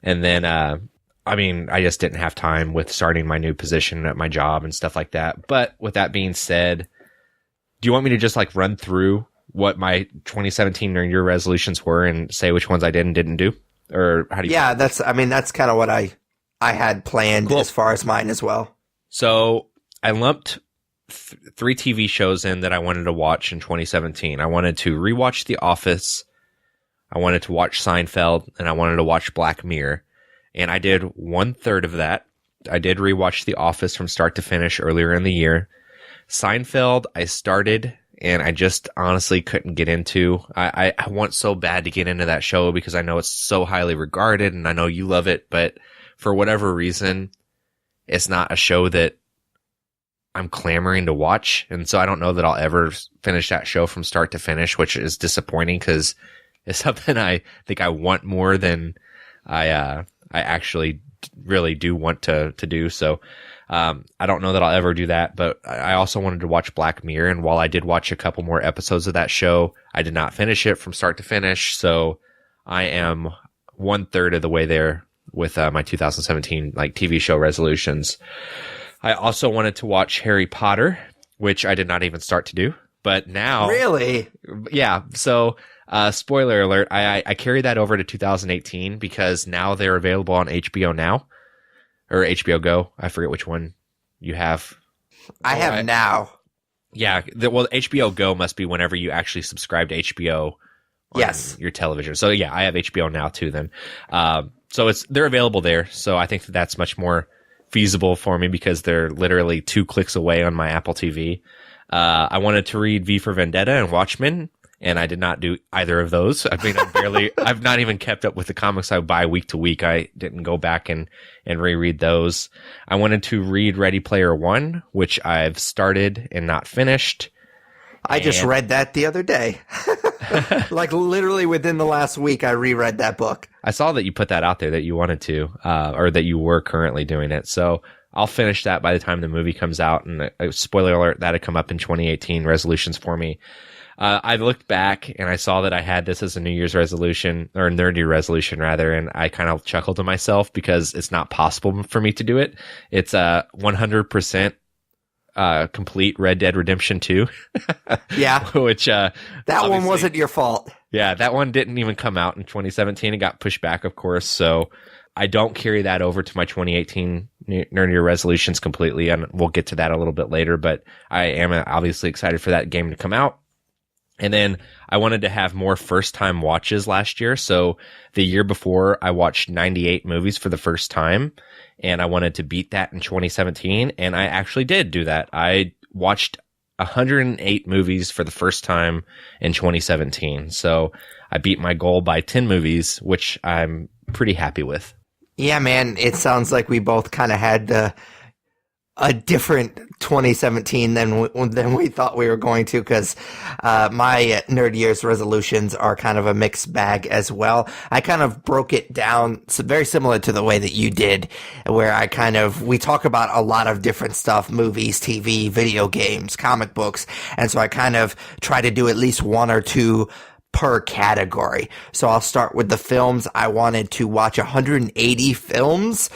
And then, I just didn't have time with starting my new position at my job and stuff like that. But with that being said, do you want me to just like run through what my 2017 or year resolutions were and say which ones I did and didn't do? Or how do you? Yeah, that's kind of what I had planned. Cool. As far as mine as well. So I lumped 3 TV shows in that I wanted to watch in 2017. I wanted to rewatch The Office, I wanted to watch Seinfeld, and I wanted to watch Black Mirror. And I did 1/3 of that. I did rewatch The Office from start to finish earlier in the year. Seinfeld, I started, and I just honestly couldn't get into. I want so bad to get into that show because I know it's so highly regarded, and I know you love it, but for whatever reason, it's not a show that I'm clamoring to watch. And so I don't know that I'll ever finish that show from start to finish, which is disappointing because it's something I think I want more than I actually really do want to do. So, I don't know that I'll ever do that, but I also wanted to watch Black Mirror. And while I did watch a couple more episodes of that show, I did not finish it from start to finish. So I am 1/3 of the way there with my 2017 like TV show resolutions. I also wanted to watch Harry Potter, which I did not even start to do, but now Really? yeah. So spoiler alert, I carried that over to 2018 because now they're available on HBO Now or HBO Go. I forget which one you have. I have Now. Yeah, well, HBO Go must be whenever you actually subscribe to HBO on your television. So yeah, I have HBO Now too then. So they're available there. So I think that's much more feasible for me because they're literally 2 clicks away on my Apple TV. I wanted to read V for Vendetta and Watchmen, and I did not do either of those. I mean, I've not even kept up with the comics I buy week to week. I didn't go back and reread those. I wanted to read Ready Player One, which I've started and not finished. I just read that the other day. Like literally within the last week, I reread that book. I saw that you put that out there that you wanted to, or that you were currently doing it. So I'll finish that by the time the movie comes out. And spoiler alert, that'll come up in 2018 resolutions for me. I looked back and I saw that I had this as a New Year's resolution, or a nerdy resolution rather, and I kind of chuckled to myself because it's not possible for me to do it. It's 100% complete Red Dead Redemption 2. Yeah. Which that one wasn't your fault. Yeah, that one didn't even come out in 2017. It got pushed back, of course. So I don't carry that over to my 2018 nerdier resolutions completely, and we'll get to that a little bit later. But I am obviously excited for that game to come out. And then I wanted to have more first-time watches last year. So the year before, I watched 98 movies for the first time, and I wanted to beat that in 2017. And I actually did do that. I watched 108 movies for the first time in 2017. So I beat my goal by 10 movies, which I'm pretty happy with. Yeah, man. It sounds like we both kind of had a different 2017 than we thought we were going to, because my Nerd Year's resolutions are kind of a mixed bag as well. I kind of broke it down very similar to the way that you did, where we talk about a lot of different stuff, movies, TV, video games, comic books, and so I kind of try to do at least one or two per category. So I'll start with the films. I wanted to watch 180 films,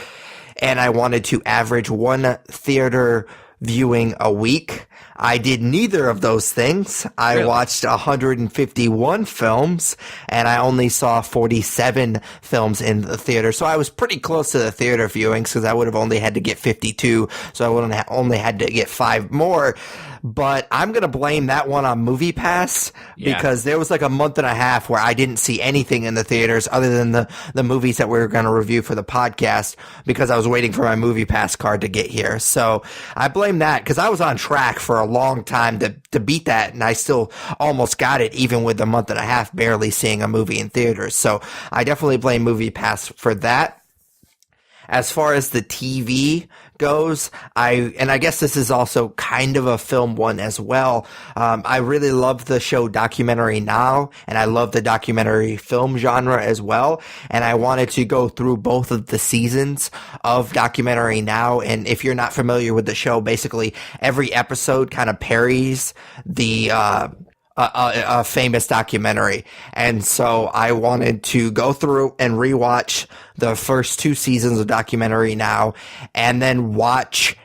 and I wanted to average one theater viewing a week. I did neither of those things. I watched 151 films, and I only saw 47 films in the theater. So I was pretty close to the theater viewings, because I would have only had to get 52. So I would have only had to get 5 more. But I'm going to blame that one on MoviePass, because there was like a month and a half where I didn't see anything in the theaters other than the movies that we were going to review for the podcast, because I was waiting for my MoviePass card to get here. So I blame that, because I was on track for a long time to beat that, and I still almost got it even with a month and a half barely seeing a movie in theaters. So I definitely blame MoviePass for that. As far as the TV goes, I guess this is also kind of a film one as well. I really love the show Documentary Now, and I love the documentary film genre as well. And I wanted to go through both of the seasons of Documentary Now. And if you're not familiar with the show, basically every episode kind of parodies a famous documentary. And so I wanted to go through and rewatch the first 2 seasons of Documentary Now, and then watch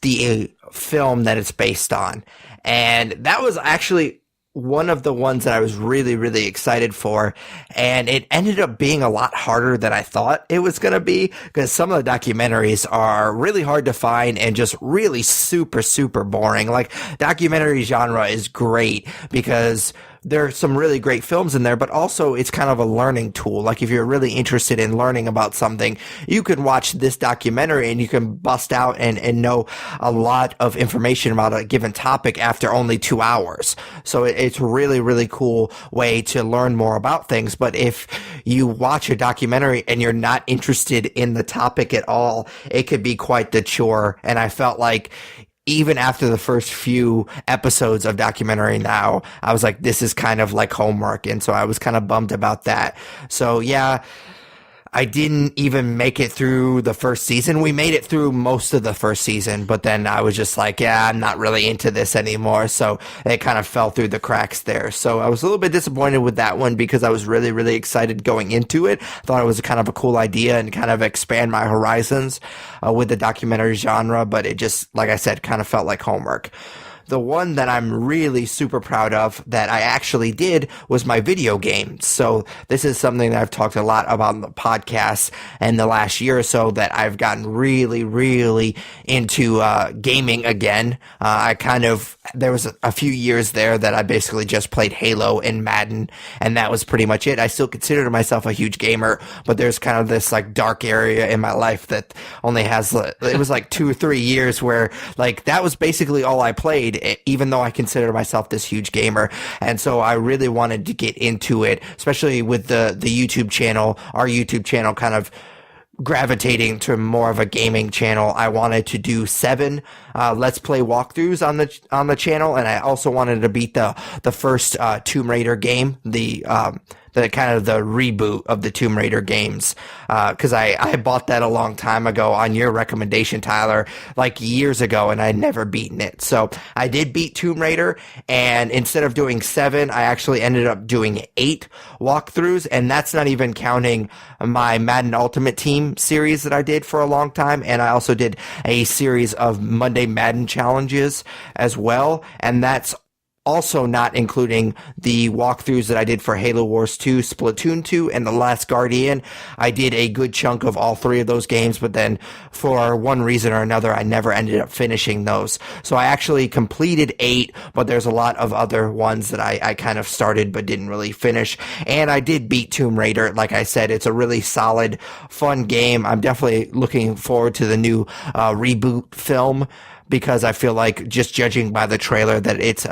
the film that it's based on. And that was actually one of the ones that I was really, really excited for. And it ended up being a lot harder than I thought it was going to be, because some of the documentaries are really hard to find and just really super, super boring. Like, documentary genre is great because there are some really great films in there, but also it's kind of a learning tool. Like, if you're really interested in learning about something, you can watch this documentary and you can bust out and know a lot of information about a given topic after only 2 hours. So it's a really, really cool way to learn more about things. But if you watch a documentary and you're not interested in the topic at all, it could be quite the chore. And I felt like even after the first few episodes of Documentary Now, I was like, this is kind of like homework. And so I was kind of bummed about that. So yeah, I didn't even make it through the first season. We made it through most of the first season, but then I was just like, yeah, I'm not really into this anymore. So it kind of fell through the cracks there. So I was a little bit disappointed with that one because I was really, really excited going into it. Thought it was kind of a cool idea and kind of expand my horizons with the documentary genre, but it just, like I said, kind of felt like homework. The one that I'm really super proud of that I actually did was my video game. So this is something that I've talked a lot about in the podcast in the last year or so, that I've gotten really, really into gaming again. There was a few years there that I basically just played Halo and Madden, and that was pretty much it. I still consider myself a huge gamer, but there's kind of this like dark area in my life that only has, it was like 2 or 3 years where like that was basically all I played, even though I consider myself this huge gamer. And so I really wanted to get into it, especially with the YouTube channel, our YouTube channel kind of gravitating to more of a gaming channel. I wanted to do 7 let's play walkthroughs on the channel, and I also wanted to beat the first Tomb Raider game, the kind of the reboot of the Tomb Raider games, because I bought that a long time ago on your recommendation, Tyler, like years ago, and I'd never beaten it. So I did beat Tomb Raider, and instead of doing 7, I actually ended up doing 8 walkthroughs, and that's not even counting my Madden Ultimate Team series that I did for a long time, and I also did a series of Monday Madden challenges as well, and that's also not including the walkthroughs that I did for Halo Wars 2, Splatoon 2, and The Last Guardian. I did a good chunk of all 3 of those games, but then for one reason or another, I never ended up finishing those. So I actually completed 8, but there's a lot of other ones that I kind of started but didn't really finish. And I did beat Tomb Raider. Like I said, it's a really solid, fun game. I'm definitely looking forward to the new reboot film, because I feel like, just judging by the trailer, that it's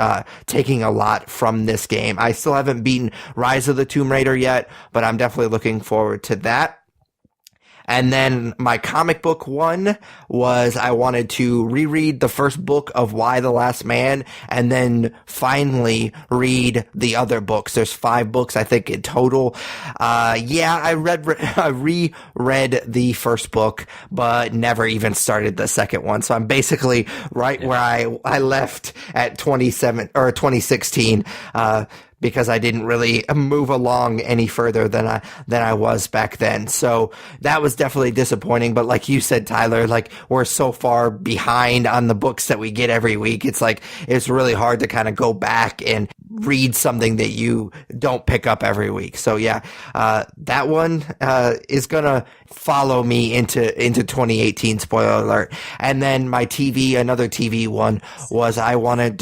taking a lot from this game. I still haven't beaten Rise of the Tomb Raider yet, but I'm definitely looking forward to that. And then my comic book one was I wanted to reread the first book of Y the Last Man, and then finally read the other books. There's 5 books, I think, in total. I reread the first book, but never even started the second one. So I'm basically right where I left at 2016. Because I didn't really move along any further than I was back then. So that was definitely disappointing. But like you said, Tyler, like we're so far behind on the books that we get every week. It's like, it's really hard to kind of go back and read something that you don't pick up every week. So yeah, that one is gonna follow me into 2018, spoiler alert. And then my another TV one was I wanted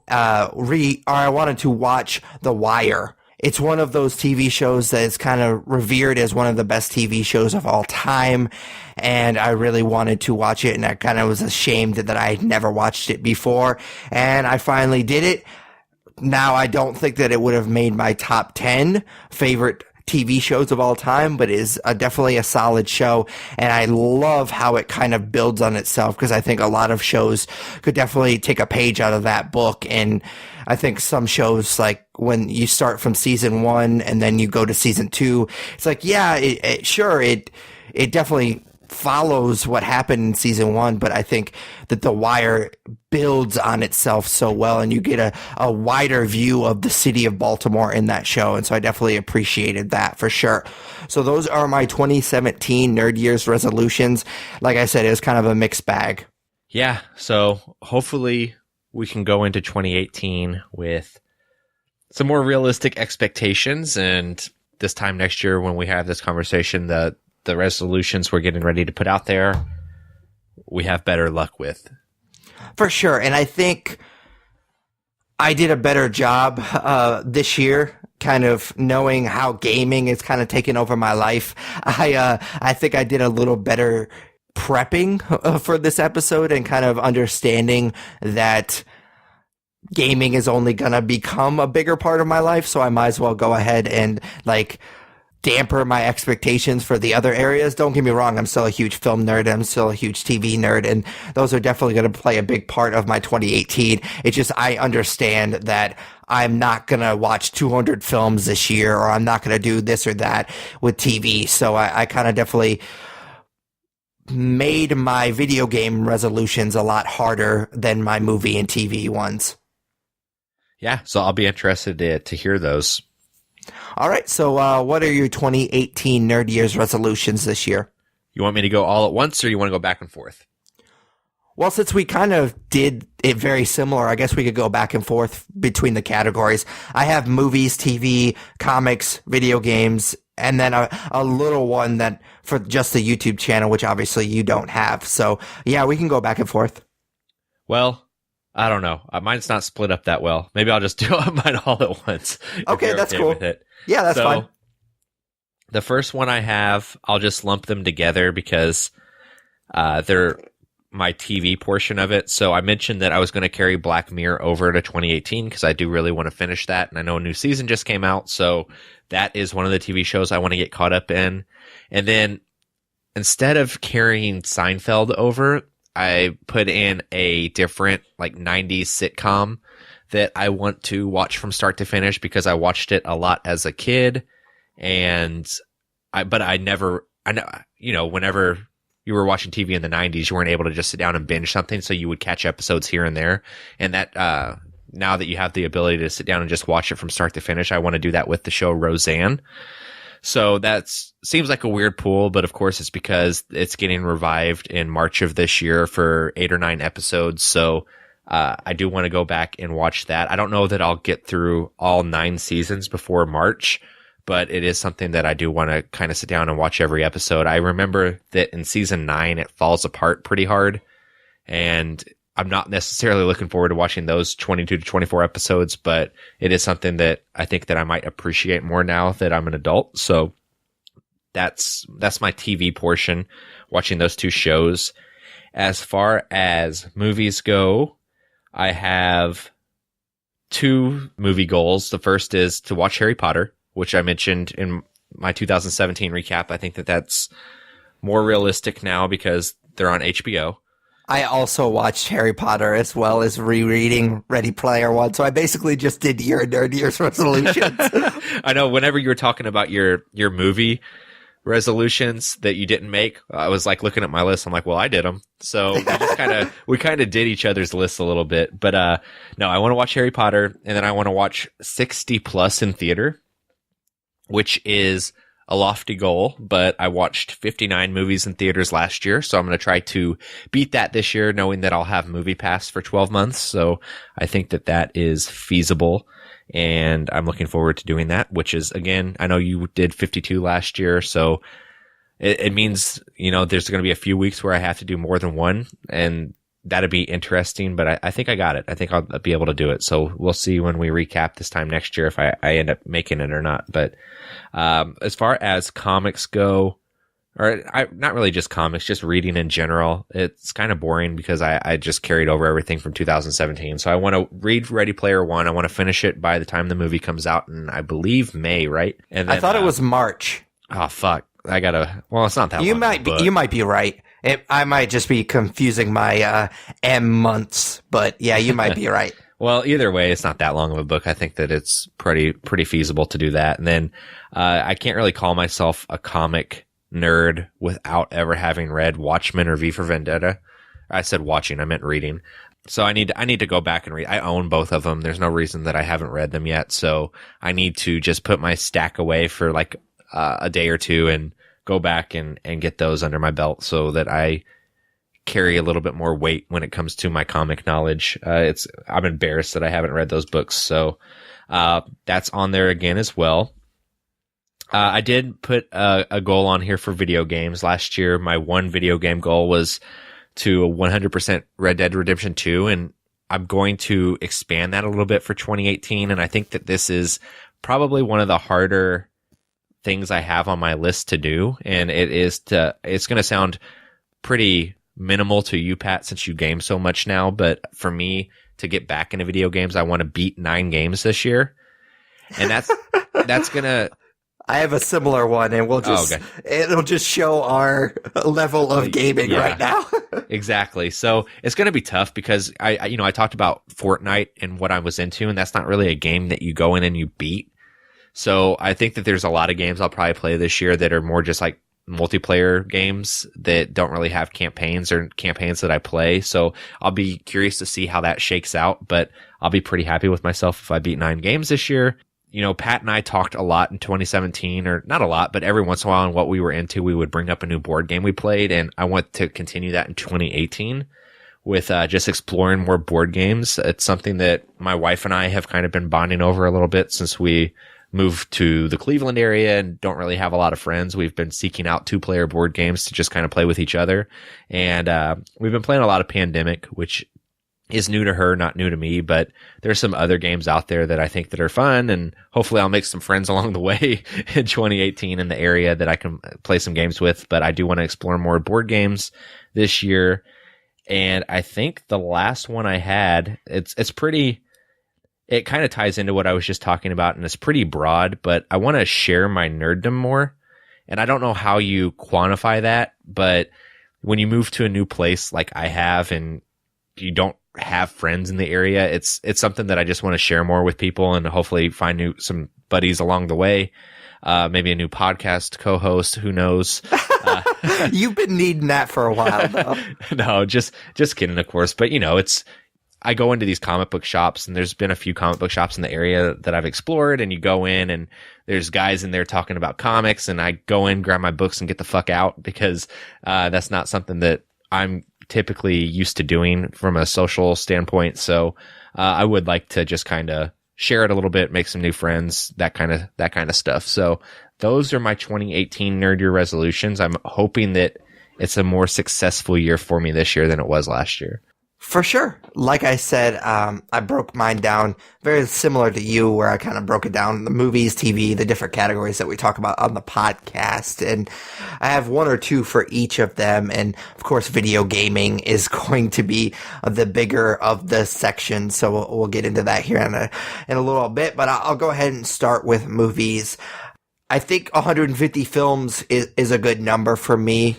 I wanted to watch The Wire. It's one of those TV shows that is kind of revered as one of the best TV shows of all time, and I really wanted to watch it, and I kind of was ashamed that I had never watched it before, and I finally did it. Now, I don't think that it would have made my top 10 favorite TV shows of all time, but is definitely a solid show, and I love how it kind of builds on itself, because I think a lot of shows could definitely take a page out of that book. And I think some shows, like when you start from season 1 and then you go to season 2, it's like, yeah, it definitely follows what happened in season 1, but I think that The Wire builds on itself so well, and you get a wider view of the city of Baltimore in that show, and so I definitely appreciated that for sure. So those are my 2017 Nerd Year's resolutions. Like I said, it was kind of a mixed bag. Yeah, so hopefully we can go into 2018 with some more realistic expectations, and this time next year when we have this conversation, the resolutions we're getting ready to put out there, we have better luck with. For sure. And I think I did a better job this year, kind of knowing how gaming is kind of taken over my life. I think I did a little better prepping for this episode, and kind of understanding that gaming is only going to become a bigger part of my life. So I might as well go ahead and like damper my expectations for the other areas. Don't get me wrong, I'm still a huge film nerd, I'm still a huge TV nerd, and those are definitely going to play a big part of my 2018. It's just I understand that I'm not going to watch 200 films this year, or I'm not going to do this or that with TV. So I kind of definitely made my video game resolutions a lot harder than my movie and TV ones. Yeah, so I'll be interested to hear those. All right. So what are your 2018 Nerd Year's resolutions this year? You want me to go all at once, or you want to go back and forth? Well, since we kind of did it very similar, I guess we could go back and forth between the categories. I have movies, TV, comics, video games, and then a little one that for just the YouTube channel, which obviously you don't have. So yeah, we can go back and forth. Well, I don't know. Mine's not split up that well. Maybe I'll just do mine all at once. Okay, that's cool. With it. Yeah, that's fine. The first one I have, I'll just lump them together because they're my TV portion of it. So I mentioned that I was going to carry Black Mirror over to 2018 because I do really want to finish that. And I know a new season just came out. So that is one of the TV shows I want to get caught up in. And then instead of carrying Seinfeld over, I put in a different like 90s sitcom that I want to watch from start to finish because I watched it a lot as a kid. And I know, whenever you were watching TV in the 90s, you weren't able to just sit down and binge something. So you would catch episodes here and there. And that, now that you have the ability to sit down and just watch it from start to finish, I want to do that with the show Roseanne. So seems like a weird pull, but of course it's because it's getting revived in March of this year for 8 or 9 episodes. So, I do want to go back and watch that. I don't know that I'll get through all 9 seasons before March, but it is something that I do want to kind of sit down and watch every episode. I remember that in season 9, it falls apart pretty hard, and I'm not necessarily looking forward to watching those 22 to 24 episodes, but it is something that I think that I might appreciate more now that I'm an adult. So that's my TV portion, watching those 2 shows. As far as movies go, I have 2 movie goals. The first is to watch Harry Potter, which I mentioned in my 2017 recap. I think that that's more realistic now because they're on HBO. I also watched Harry Potter as well as rereading Ready Player One. So I basically just did your Nerd Year's resolutions. I know whenever you were talking about your movie resolutions that you didn't make, I was like looking at my list. I'm like, well, I did them. So we kind of did each other's lists a little bit. But no, I want to watch Harry Potter, and then I want to watch 60 plus in theater, which is a lofty goal, but I watched 59 movies in theaters last year, so I'm going to try to beat that this year, knowing that I'll have Movie Pass for 12 months. So I think that that is feasible, and I'm looking forward to doing that, which is, again, I know you did 52 last year, so it means, there's going to be a few weeks where I have to do more than one, and that'd be interesting, but I think I got it. I think I'll be able to do it. So we'll see when we recap this time next year if I end up making it or not. But as far as comics go, not really just comics, just reading in general, it's kind of boring because I just carried over everything from 2017. So I want to read Ready Player One. I want to finish it by the time the movie comes out in, I believe, May, right? And then, I thought it was March. Oh, fuck. It's not that long. You might be right. I might just be confusing my M months, but yeah, you might be right. Well, either way, it's not that long of a book. I think that it's pretty feasible to do that. And then I can't really call myself a comic nerd without ever having read Watchmen or V for Vendetta. I said watching, I meant reading. So I need to go back and read. I own both of them. There's no reason that I haven't read them yet. So I need to just put my stack away for like a day or two and go back and get those under my belt so that I carry a little bit more weight when it comes to my comic knowledge. I'm embarrassed that I haven't read those books. So, that's on there again as well. I did put a goal on here for video games. Last year, my one video game goal was to 100% Red Dead Redemption 2. And I'm going to expand that a little bit for 2018. And I think that this is probably one of the harder things I have on my list to do, and it's going to sound pretty minimal to you, Pat, since you game so much now, but for me to get back into video games, I want to beat 9 games this year, and that's gonna I have a similar one, and Okay. it'll just show our level of gaming Yeah. right now. Exactly. So it's going to be tough because I talked about Fortnite and what I was into, and that's not really a game that you go in and you beat. So I think that there's a lot of games I'll probably play this year that are more just like multiplayer games that don't really have campaigns or campaigns that I play. So I'll be curious to see how that shakes out, but I'll be pretty happy with myself if I beat 9 games this year. Pat and I talked a lot in 2017, or not a lot, but every once in a while on what we were into, we would bring up a new board game we played. And I want to continue that in 2018 with just exploring more board games. It's something that my wife and I have kind of been bonding over a little bit since we moved to the Cleveland area and don't really have a lot of friends. We've been seeking out 2-player board games to just kind of play with each other. And we've been playing a lot of Pandemic, which is new to her, not new to me, but there's some other games out there that I think that are fun, and hopefully I'll make some friends along the way in 2018 in the area that I can play some games with. But I do want to explore more board games this year. And I think the last one I had, it kind of ties into what I was just talking about, and it's pretty broad, but I want to share my nerddom more. And I don't know how you quantify that, but when you move to a new place like I have and you don't have friends in the area, it's something that I just want to share more with people and hopefully find some buddies along the way. Maybe a new podcast co-host, who knows? You've been needing that for a while, though. No, just kidding, of course. But I go into these comic book shops, and there's been a few comic book shops in the area that I've explored, and you go in and there's guys in there talking about comics, and I go in, grab my books, and get the fuck out because that's not something that I'm typically used to doing from a social standpoint. So I would like to just kind of share it a little bit, make some new friends, that kind of stuff. So those are my 2018 Nerd Year resolutions. I'm hoping that it's a more successful year for me this year than it was last year. For sure. Like I said, I broke mine down very similar to you, where I kind of broke it down, the movies, TV, the different categories that we talk about on the podcast. And I have 1 or 2 for each of them. And of course, video gaming is going to be the bigger of the section. So we'll get into that here in a little bit, but I'll go ahead and start with movies. I think 150 films is a good number for me.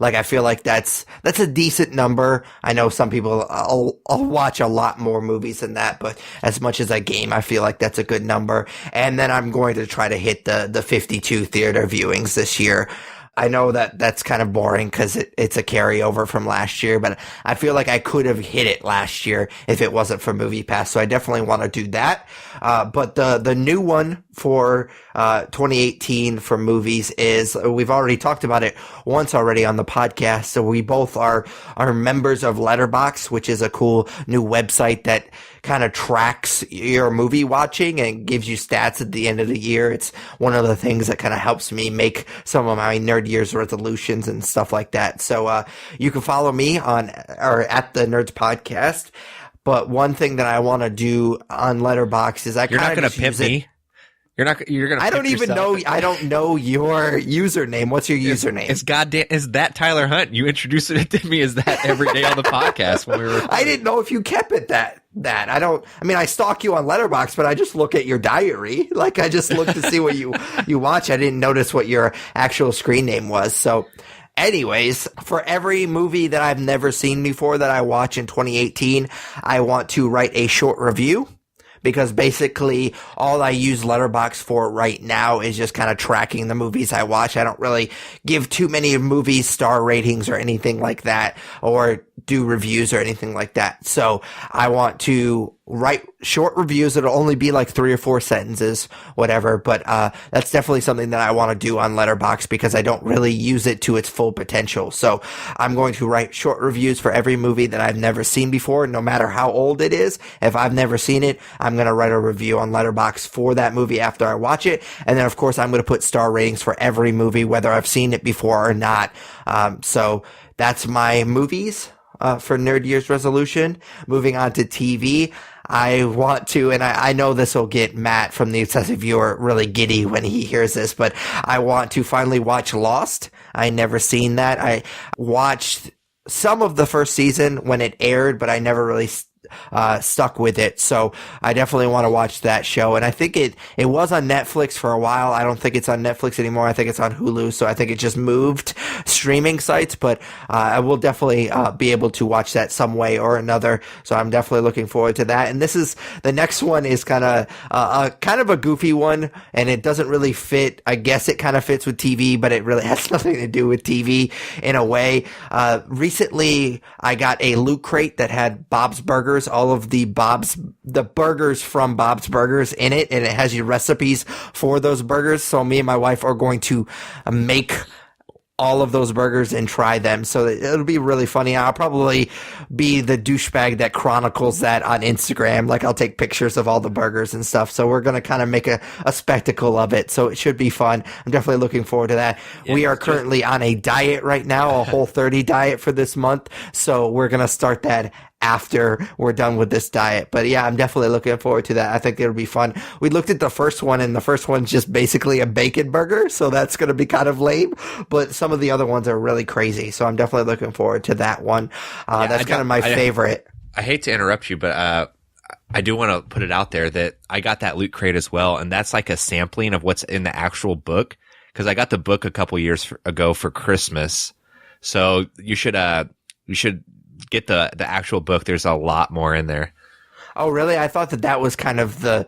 Like, I feel like that's a decent number. I know some people, I'll watch a lot more movies than that, but as much as I game, I feel like that's a good number. And then I'm going to try to hit the 52 theater viewings this year. I know that's kind of boring because it's a carryover from last year, but I feel like I could have hit it last year if it wasn't for MoviePass. So I definitely want to do that. But the new one for 2018 for movies is, we've already talked about it once already on the podcast. So we both are members of Letterboxd, which is a cool new website that kind of tracks your movie watching and gives you stats at the end of the year. It's one of the things that kind of helps me make some of my Nerd Year's resolutions and stuff like that. So you can follow me at the Nerds Podcast. But one thing that I want to do on Letterboxd is You're not going to pimp me. You're going to. I don't even know. I don't know your username. What's your username? Is that Tyler Hunt? You introduced it to me as that every day on the podcast when we were. I didn't know if you kept it that. I stalk you on Letterboxd, but I just look at your diary. Like, I just look to see what you watch. I didn't notice what your actual screen name was. So, anyways, for every movie that I've never seen before that I watch in 2018, I want to write a short review. Because basically all I use Letterboxd for right now is just kind of tracking the movies I watch. I don't really give too many movies star ratings or anything like that, or do reviews or anything like that. So I want to write short reviews. It'll only be like 3 or 4 sentences, whatever. But that's definitely something that I want to do on Letterboxd because I don't really use it to its full potential. So I'm going to write short reviews for every movie that I've never seen before, no matter how old it is. If I've never seen it, I'm going to write a review on Letterboxd for that movie after I watch it. And then, of course, I'm going to put star ratings for every movie, whether I've seen it before or not. So that's my movies for Nerd Year's resolution. Moving on to TV. I want to, and I know this will get Matt from the Obsessive Viewer really giddy when he hears this, but I want to finally watch Lost. I never seen that. I watched some of the first season when it aired, but I never really stuck with it. So I definitely want to watch that show. And I think it was on Netflix for a while. I don't think it's on Netflix anymore. I think it's on Hulu. So I think it just moved streaming sites, but I will definitely be able to watch that some way or another. So I'm definitely looking forward to that. And the next one is kind of a goofy one, and it doesn't really fit. I guess it kind of fits with TV, but it really has nothing to do with TV in a way. Recently I got a Loot Crate that had Bob's Burgers, all of the burgers from Bob's Burgers in it, and it has your recipes for those burgers. So me and my wife are going to make all of those burgers and try them. So it'll be really funny. I'll probably be the douchebag that chronicles that on Instagram. Like, I'll take pictures of all the burgers and stuff. So we're going to kind of make a spectacle of it. So it should be fun. I'm definitely looking forward to that. Yeah, we are currently on a diet right now, a Whole30 diet for this month. So we're going to start that after we're done with this diet. But yeah, I'm definitely looking forward to that. I think it'll be fun. We looked at the first one, and the first one's just basically a bacon burger, so that's going to be kind of lame. But some of the other ones are really crazy, so I'm definitely looking forward to that one. That's kind of my favorite. I hate to interrupt you, but I do want to put it out there that I got that Loot Crate as well, and that's like a sampling of what's in the actual book, because I got the book a couple years ago for Christmas. So you should get the actual book. There's a lot more in there. Oh, really? I thought that was kind of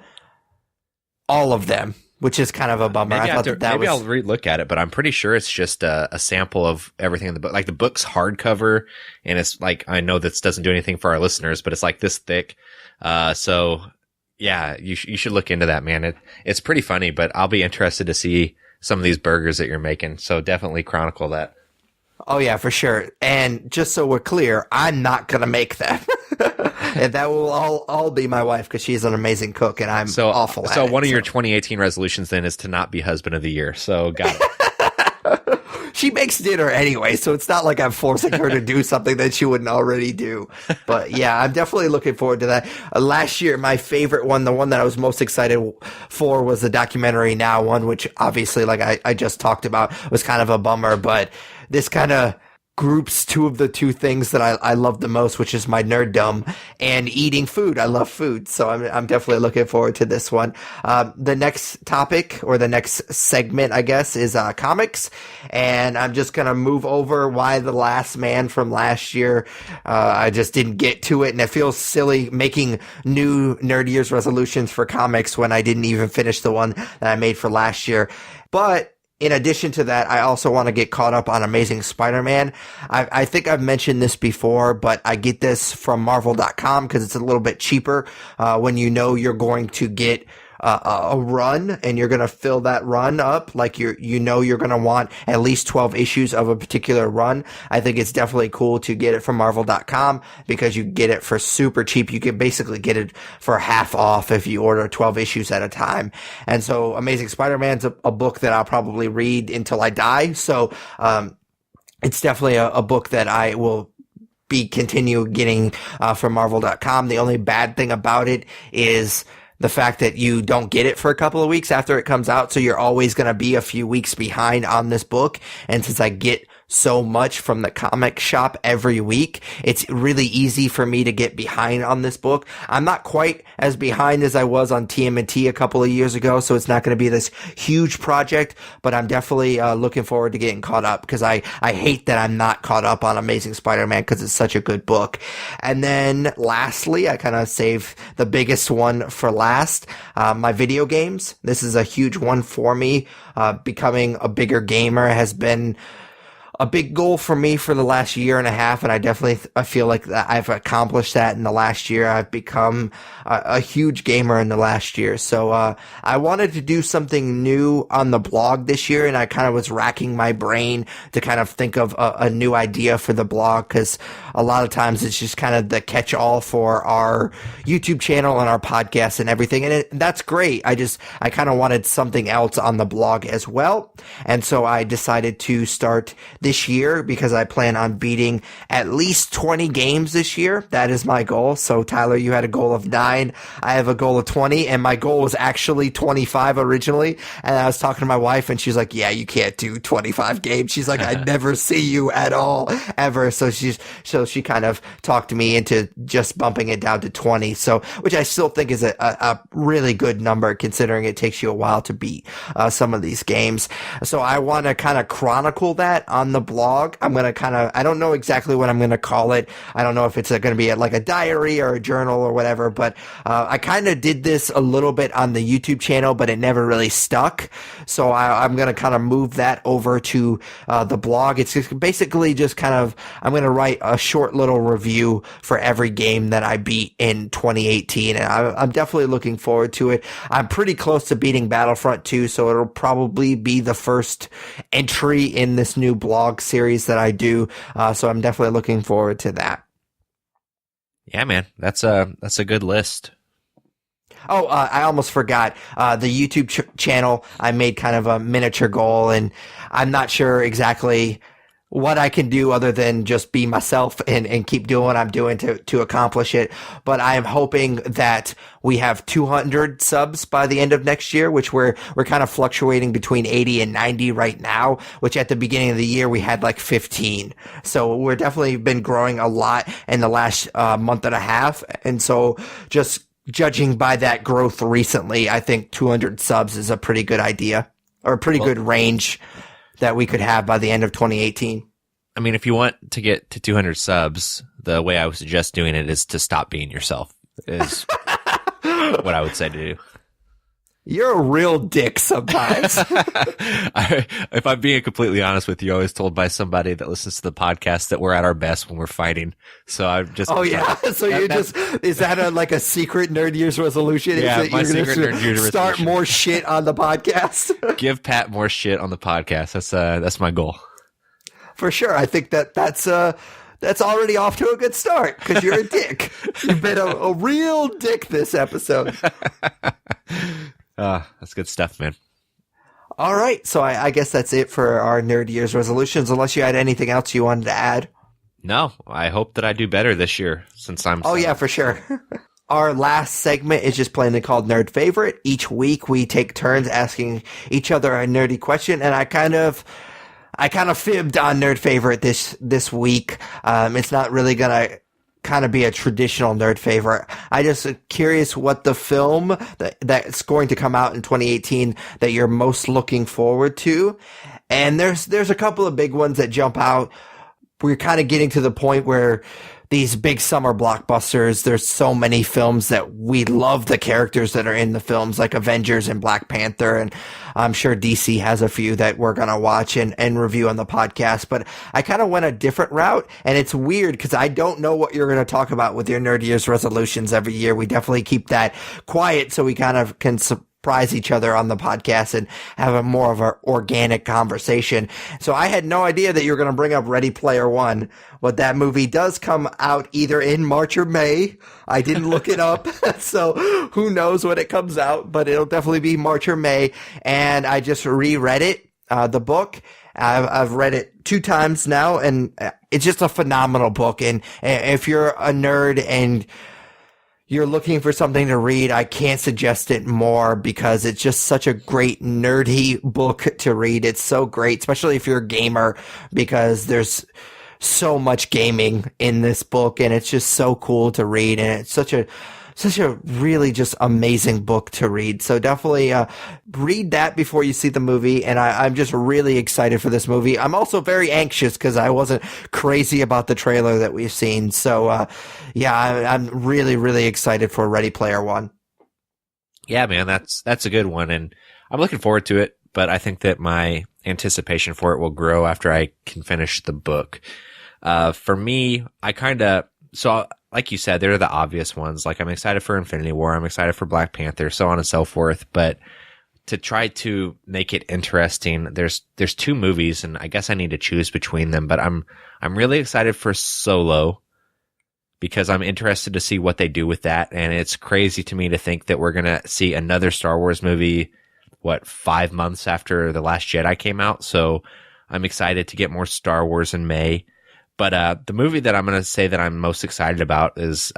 all of them, which is kind of a bummer. Maybe I'll re-look at it, but I'm pretty sure it's just a sample of everything in the book. Like, the book's hardcover, and it's like, I know this doesn't do anything for our listeners, but it's like this thick. So yeah, you should look into that, man. It's pretty funny, but I'll be interested to see some of these burgers that you're making. So definitely chronicle that. Oh yeah, for sure. And just so we're clear, I'm not gonna make them. And that will all be my wife, because she's an amazing cook, and I'm awful at it. So one of your 2018 resolutions then is to not be husband of the year. So got it. She makes dinner anyway, so it's not like I'm forcing her to do something that she wouldn't already do. But yeah, I'm definitely looking forward to that. Last year, my favorite one, the one that I was most excited for, was the documentary Now one, which obviously, like I just talked about, was kind of a bummer, but this kind of groups two of the two things that I love the most, which is my nerddom and eating food. I love food, so I'm definitely looking forward to this one. The next topic, or the next segment, I guess, is comics, and I'm just gonna move over Y the Last Man from last year. I just didn't get to it, and it feels silly making new Nerd Year's resolutions for comics when I didn't even finish the one that I made for last year. But in addition to that, I also want to get caught up on Amazing Spider-Man. I think I've mentioned this before, but I get this from Marvel.com because it's a little bit cheaper when you know you're going to get a run, and you're going to fill that run up. Like, you're going to want at least 12 issues of a particular run. I think it's definitely cool to get it from Marvel.com because you get it for super cheap. You can basically get it for half off if you order 12 issues at a time. And so Amazing Spider-Man's a book that I'll probably read until I die. So, it's definitely a book that I will continue getting from Marvel.com. The only bad thing about it is the fact that you don't get it for a couple of weeks after it comes out. So you're always going to be a few weeks behind on this book. And since I get so much from the comic shop every week, it's really easy for me to get behind on this book. I'm not quite as behind as I was on TMNT a couple of years ago, so it's not going to be this huge project, but I'm definitely looking forward to getting caught up, because I hate that I'm not caught up on Amazing Spider-Man because it's such a good book. And then lastly, I kind of saved the biggest one for last, my video games. This is a huge one for me. Becoming a bigger gamer has been a big goal for me for the last year and a half, and I feel like I've accomplished that in the last year. I've become a huge gamer in the last year. So I wanted to do something new on the blog this year, and I kind of was racking my brain to kind of think of a new idea for the blog, because a lot of times it's just kind of the catch-all for our YouTube channel and our podcast and everything, and that's great. I kind of wanted something else on the blog as well, and so I decided to start this year because I plan on beating at least 20 games this year. That is my goal. So Tyler, you had a goal of 9. I have a goal of 20, and my goal was actually 25 originally. And I was talking to my wife, and she's like, yeah, you can't do 25 games. She's like, I never see you at all, ever. So she kind of talked me into just bumping it down to 20. So, which I still think is a really good number considering it takes you a while to beat some of these games. So I want to kind of chronicle that on the blog. I'm going to I don't know exactly what I'm going to call it. I don't know if it's going to be like a diary or a journal or whatever, but I kind of did this a little bit on the YouTube channel, but it never really stuck. So I'm going to kind of move that over to the blog. It's basically just kind of, I'm going to write a short little review for every game that I beat in 2018, and I'm definitely looking forward to it. I'm pretty close to beating Battlefront 2, so it'll probably be the first entry in this new blog series that I do. So I'm definitely looking forward to that. Yeah, man, that's a good list. Oh, I almost forgot. The YouTube channel, I made kind of a miniature goal, and I'm not sure exactly what I can do other than just be myself and keep doing what I'm doing to accomplish it. But I am hoping that we have 200 subs by the end of next year, which we're kind of fluctuating between 80 and 90 right now, which at the beginning of the year we had like 15. So we're definitely been growing a lot in the last month and a half. And so just judging by that growth recently, I think 200 subs is a pretty good idea, or a pretty good range that we could have by the end of 2018. I mean, if you want to get to 200 subs, the way I would suggest doing it is to stop being yourself, is what I would say to do. You're a real dick sometimes. If I'm being completely honest with you, I was told by somebody that listens to the podcast that we're at our best when we're fighting. So I'm just. Oh, yeah. So is that like a secret Nerd Year's resolution? Yeah, is my you're secret Nerd Year's start resolution. more shit on the podcast? Give Pat more shit on the podcast. That's my goal. For sure. I think that's already off to a good start because you're a dick. You've been a real dick this episode. That's good stuff, man. All right. So I guess that's it for our Nerd Year's resolutions, unless you had anything else you wanted to add. No, I hope that I do better this year since I'm. Oh, yeah, for sure. Our last segment is just plainly called Nerd Favorite. Each week we take turns asking each other a nerdy question, and I kind of fibbed on Nerd Favorite this week. It's not really gonna kind of be a traditional Nerd Favorite. I just curious what the film that's going to come out in 2018 that you're most looking forward to. And there's a couple of big ones that jump out. We're kind of getting to the point where these big summer blockbusters, there's so many films that we love the characters that are in the films, like Avengers and Black Panther, and I'm sure DC has a few that we're going to watch and review on the podcast, but I kind of went a different route, and it's weird because I don't know what you're going to talk about with your Nerd Year's resolutions every year. We definitely keep that quiet so we kind of can surprise each other on the podcast and have a more of an organic conversation. So I had no idea that you were going to bring up Ready Player One, but that movie does come out either in March or May. I didn't look it up, so who knows when it comes out, but it'll definitely be March or May. And I just reread it, the book. I've read it 2 times now, and it's just a phenomenal book. And if you're a nerd and you're looking for something to read, I can't suggest it more because it's just such a great nerdy book to read. It's so great, especially if you're a gamer, because there's so much gaming in this book and it's just so cool to read. And it's such a really just amazing book to read. So definitely read that before you see the movie. And I'm just really excited for this movie. I'm also very anxious because I wasn't crazy about the trailer that we've seen. So yeah, I'm really, really excited for Ready Player One. Yeah, man, that's a good one. And I'm looking forward to it, but I think that my anticipation for it will grow after I can finish the book. For me, like you said, they're the obvious ones. Like, I'm excited for Infinity War. I'm excited for Black Panther, so on and so forth. But to try to make it interesting, there's 2 movies, and I guess I need to choose between them. But I'm really excited for Solo because I'm interested to see what they do with that. And it's crazy to me to think that we're gonna see another Star Wars movie, 5 months after The Last Jedi came out. So I'm excited to get more Star Wars in May. But the movie that I'm going to say that I'm most excited about is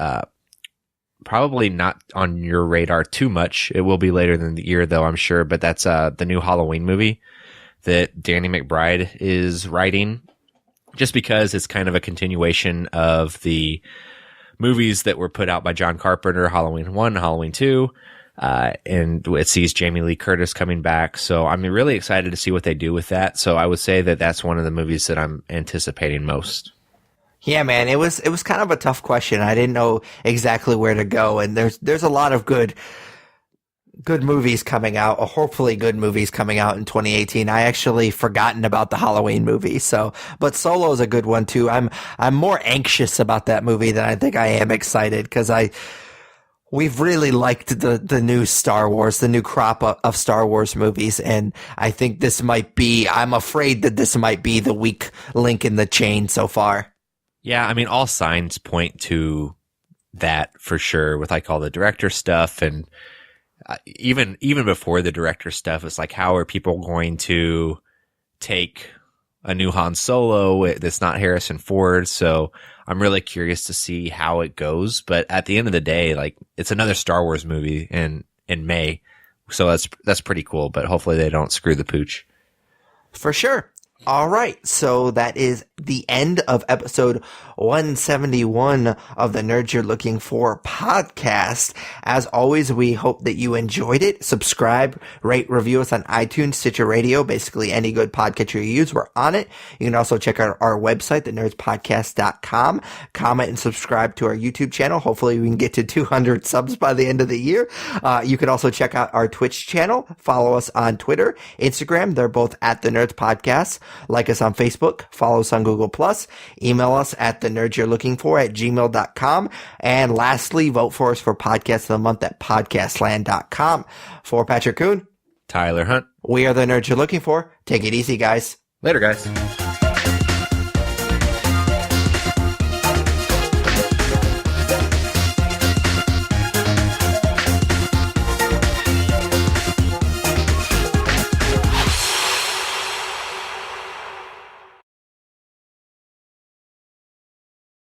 probably not on your radar too much. It will be later in the year, though, I'm sure. But that's the new Halloween movie that Danny McBride is writing, just because it's kind of a continuation of the movies that were put out by John Carpenter, Halloween 1, Halloween 2. And it sees Jamie Lee Curtis coming back. So I'm really excited to see what they do with that. So I would say that that's one of the movies that I'm anticipating most. Yeah, man, it was kind of a tough question. I didn't know exactly where to go, and there's a lot of good movies coming out, or hopefully good movies coming out in 2018. I actually forgotten about the Halloween movie, but Solo's a good one too. I'm more anxious about that movie than I think I am excited, because we've really liked the new Star Wars, the new crop of Star Wars movies, and I think I'm afraid that this might be the weak link in the chain so far. Yeah, I mean, all signs point to that for sure, with like all the director stuff, and even before the director stuff, it's like, how are people going to take a new Han Solo that's not Harrison Ford? So I'm really curious to see how it goes. But at the end of the day, like, it's another Star Wars movie in May, so that's pretty cool. But hopefully they don't screw the pooch. For sure. All right, so that is the end of episode 171 of the Nerds You're Looking For podcast. As always, we hope that you enjoyed it. Subscribe, rate, review us on iTunes, Stitcher Radio, basically any good podcatcher you use, we're on it. You can also check out our website, thenerdspodcast.com. Comment and subscribe to our YouTube channel. Hopefully we can get to 200 subs by the end of the year. You can also check out our Twitch channel. Follow us on Twitter, Instagram. They're both at The Nerds Podcast. Like us on Facebook, follow us on Google+, email us at thenerdsyou'relooking4@gmail.com, and lastly, vote for us for Podcast of the Month at podcastland.com. For Patrick Kuhn, Tyler Hunt, we are the Nerds You're Looking For. Take it easy, guys. Later, guys.